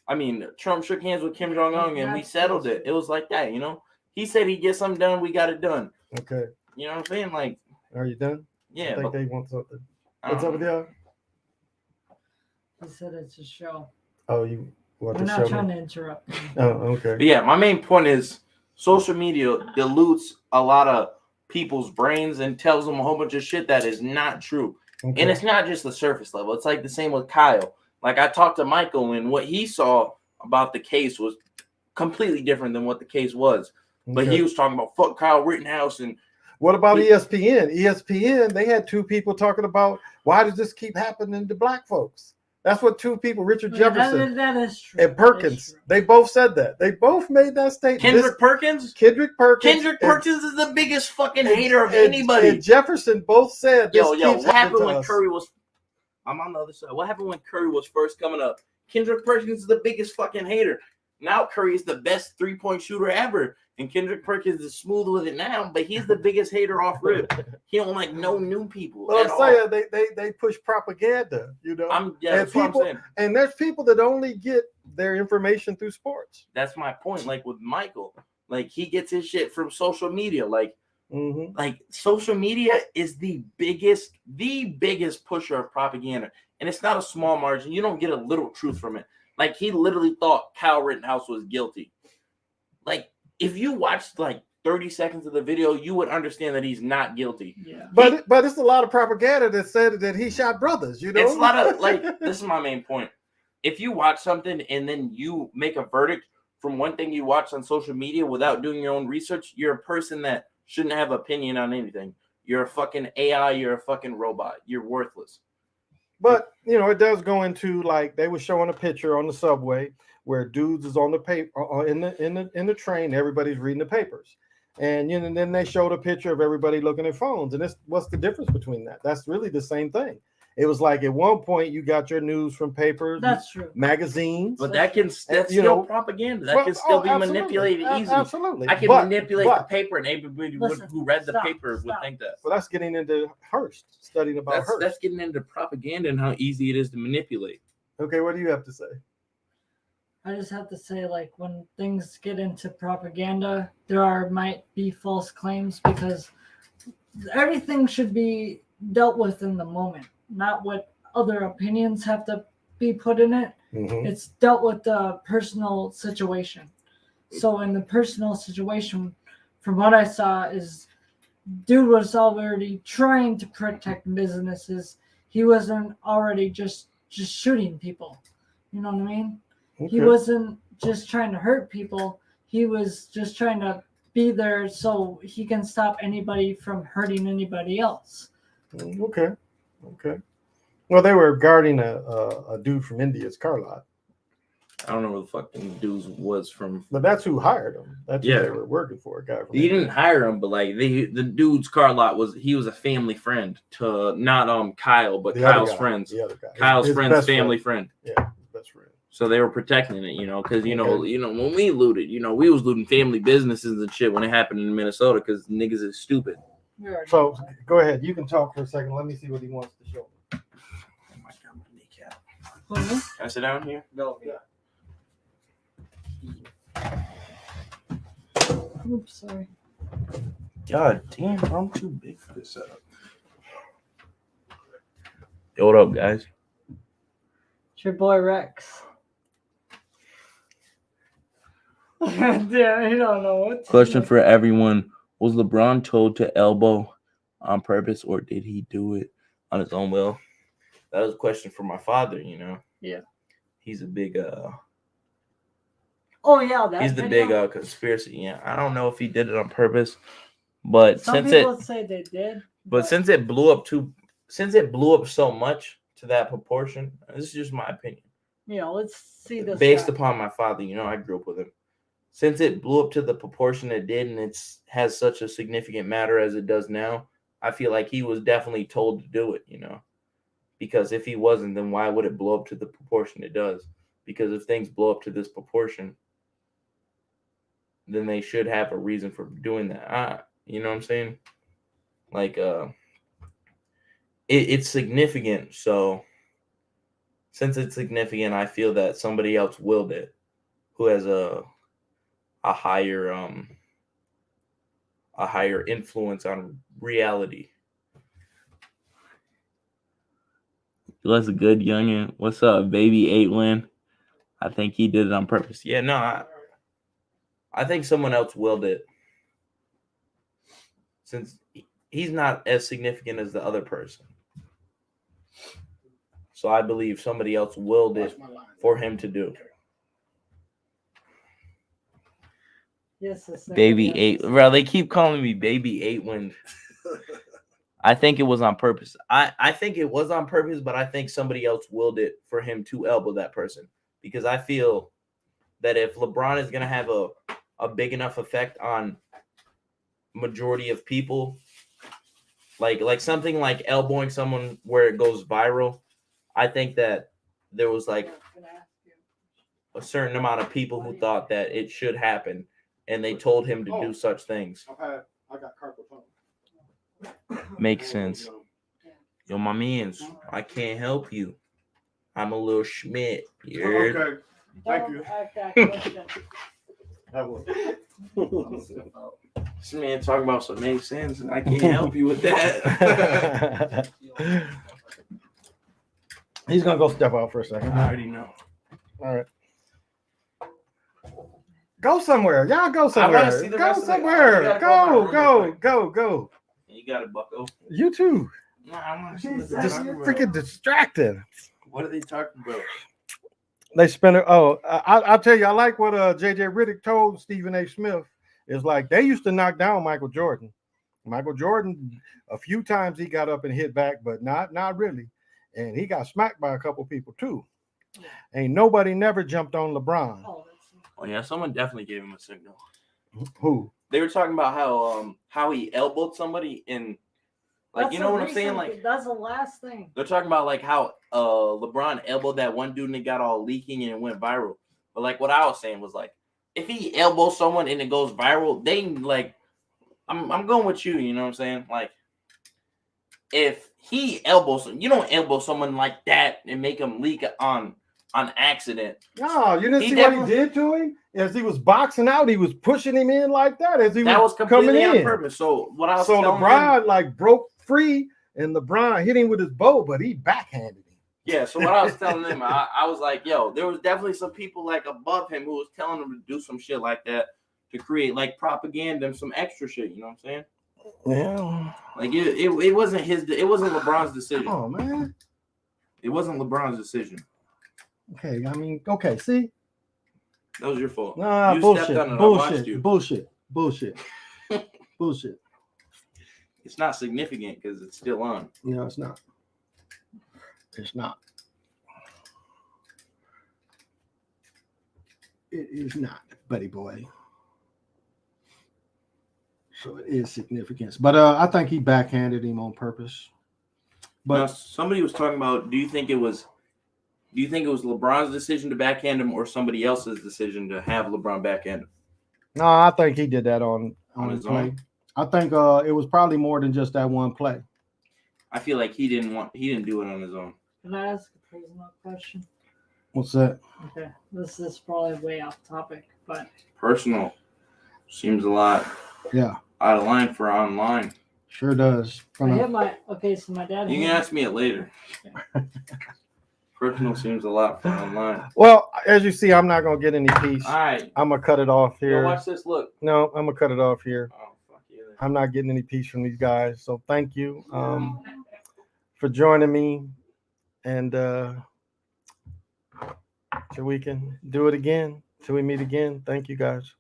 I mean, Trump shook hands with Kim Jong-un and we settled it. It was like that, you know? He said he'd get something done. We got it done.
Okay.
You know what I'm saying? Like,
Are you done?
yeah.
I think
But,
they want something.
I
What's
don't
up with
know.
y'all?
He said it's a show.
Oh, you want
We're
to
not
show
trying
me?
to interrupt. You.
Oh, okay.
But yeah, my main point is social media dilutes a lot of people's brains and tells them a whole bunch of shit that is not true.
Okay.
And it's not just the surface level. It's like the same with Kyle. Like, I talked to Michael, and what he saw about the case was completely different than what the case was. But
Okay.
he was talking about fuck Kyle Rittenhouse and
What about
He-
ESPN? ESPN, they had 2 people talking about why does this keep happening to black folks? That's what 2 people, Richard
Yeah,
Jefferson
that is true.
and
That is
Perkins,
true.
they both said that. They both made that statement.
Kendrick Perkins.
Kendrick Perkins.
Kendrick
and-
Perkins is the biggest fucking
and-
hater of
and-
anybody.
And Jefferson both said this
Yo,
keeps
what happened
happening to
when
us.
Curry was? I'm on the other side. What happened when Curry was first coming up? Kendrick Perkins is the biggest fucking hater. Now Curry is the best 3-point shooter ever, and Kendrick Perkins is smooth with it now. But he's the biggest hater off rip. He don't like no new people.
Well,
at
I'm
all.
saying they push propaganda, you know.
Yeah,
and
that's what
people-
I'm saying.
And there's people that only get their information through sports.
That's my point. Like with Michael, like he gets his shit from social media. Like social media is the biggest pusher of propaganda, and it's not a small margin. You don't get a little truth from it. Like, he literally thought Kyle Rittenhouse was guilty. Like, if you watched like 30 seconds of the video, you would understand that he's not guilty.
Yeah.
But it's a lot of propaganda that said that he shot brothers, you know.
It's a lot of like, this is my main point. If you watch something and then you make a verdict from one thing you watch on social media without doing your own research, you're a person that shouldn't have opinion on anything. You're a fucking AI, you're a fucking robot. You're worthless.
But you know, it does go into, like, they were showing a picture on the subway where dudes is on the paper in the train. Everybody's reading the papers, and you know, then they showed a picture of everybody looking at phones. And what's the difference between that? That's really the same thing. It was like at one point you got your news from papers,
That's true.
magazines.
But that's
you
still
know,
propaganda. That
well,
can still be
absolutely.
manipulated easily.
Absolutely.
I can
But-
manipulate
but-
the paper, and everybody
Listen,
who read the
stop,
paper would
stop.
think that.
Well, that's getting into Hearst, studying about Hearst.
That's getting into propaganda and how easy it is to manipulate.
Okay, what do you have to say?
I just have to say, like, when things get into propaganda, might be false claims because everything should be dealt with in the moment, not what other opinions have to be put in it.
Mhm.
It's dealt with the personal situation. So in the personal situation, from what I saw, is dude was already trying to protect businesses. He wasn't already just shooting people. You know what I mean? He
Okay.
wasn't just trying to hurt people. He was just trying to be there so he can stop anybody from hurting anybody else.
Okay. Okay. Well, they were guarding a dude from India's car lot,
I don't know where the fucking dude was from.
but that's who hired him. That's
Yeah.
who they were working for. A guy from
He
India.
didn't hire him, but like the dude's car lot was a family friend to not Kyle, but
The other
Kyle's
guy,
friends.
The other guy.
Kyle's
His
friend's
best
family friend.
Yeah, his best friend.
So they were protecting it, because
Okay.
when we looted, we was looting family businesses and shit when it happened in Minnesota because niggas is stupid.
We already
So
know that.
go ahead. You can talk for a second. Let me see what he wants to show.
Oh my God, my kneecap.
Who, me?
Can I sit down here?
No,
Oops, sorry.
God damn, I'm too big for this setup. Yo, what up, guys?
It's your boy Rex. Yeah, you don't know what.
Question for everyone: was LeBron told to elbow on purpose, or did he do it on his own will? That was a question for my father.
Yeah.
He's a big
Oh yeah, that.
he's the
video.
big conspiracy. Yeah, I don't know if he did it on purpose, but
Some
since
people say they did.
since it blew up so much to that proportion, this is just my opinion.
Let's see this.
Based
guy.
upon my father, I grew up with him. Since it blew up to the proportion it did, and it's has such a significant matter as it does now, I feel like he was definitely told to do it. Because if he wasn't, then why would it blow up to the proportion it does? Because if things blow up to this proportion, then they should have a reason for doing that. You know what I'm saying? Like, it's significant. So, since it's significant, I feel that somebody else willed it, who has a higher influence on reality. That's a good youngin. What's up, baby 8-win? I think he did it on purpose. Yeah, no, I think someone else willed it. Since he's not as significant as the other person. So I believe somebody else willed it for him to do.
Yes, this thing,
Baby
yes.
8. Bro, they keep calling me baby 8-win. I think it was on purpose. I think it was on purpose, but I think somebody else willed it for him to elbow that person. Because I feel that if LeBron is going to have a big enough effect on majority of people, like something like elbowing someone where it goes viral, I think that there was like a certain amount of people who thought that it should happen, and they told him to do such things.
I got carpal tunnel.
Makes sense. Yo, my mans, I can't help you. I'm a little Schmidt. You heard?
Okay. Thank you.
Ask that question.
That was.
This man talking about some makes sense, and I can't help you with that.
He's gonna go step out for a second.
I already know.
All right. Go somewhere. Y'all go
wanna
somewhere.
see the
Go
rest of it.
somewhere.
You gotta
Go,
go
go.
You got it, Bucko.
You too.
No, I want to see what they're
Just
talking about.
freaking distracted.
What are they talking about?
They spent it. Oh, I'll tell you, I like what JJ Riddick told Stephen A. Smith. It's like they used to knock down Michael Jordan. Michael Jordan, a few times he got up and hit back, but not really. And he got smacked by a couple people too. Ain't nobody never jumped on LeBron.
Oh yeah, someone definitely gave him a signal.
Who?
They were talking about how he elbowed somebody, and Like,
That's
you know
a
what I'm saying?
recent-
Like,
that's the last thing.
they're talking about like how LeBron elbowed that one dude and it got all leaking and it went viral. But like what I was saying was like, if he elbows someone and it goes viral, they like, I'm going with you. You know what I'm saying? Like, if he elbows, you don't elbow someone like that and make him leak on accident.
No, you didn't
He
see what he
definitely-
did to him as he was boxing out. He was pushing him in like that as he
That was
coming
completely on
in.
purpose. So what I was
So
telling him,
LeBron like broke free, and LeBron hit him with his bow, but he backhanded him.
yeah. So what I was telling them, I was like, yo, there was definitely some people like above him who was telling him to do some shit like that to create like propaganda and some extra shit. You know what I'm saying?
Yeah.
Like it wasn't it wasn't LeBron's decision.
Oh man.
It wasn't LeBron's decision.
Okay. I mean, okay. See,
That was your fault.
nah,
You
bullshit,
stepped on it. I watched you.
bullshit, bullshit, bullshit, bullshit.
It's not significant because it's still on.
No, it's not. It's not. It is not, buddy boy. So it is significance, but I think he backhanded him on purpose.
But
But
somebody was talking about, do you think it was LeBron's decision to backhand him or somebody else's decision to have LeBron backhand him?
no, I think he did that on
On
his
his
play.
own?
I think it was probably more than just that one play.
I feel like he didn't do it on his own.
Can I ask a personal question?
What's that?
Okay, this is probably way off topic, but
Personal seems a lot
Yeah,
out of line for online.
sure does.
I hit my so my dad.
You
hit
can ask me it later. Personal seems a lot for online.
Well, as you see, I'm not gonna get any peace.
All right,
I'm gonna cut it off
yo,
here.
watch this. Look.
No, I'm gonna cut it off here.
Oh fuck you.
I'm not getting any peace from these guys. So thank you for joining me, and till we can do it again, till we meet again. Thank you guys.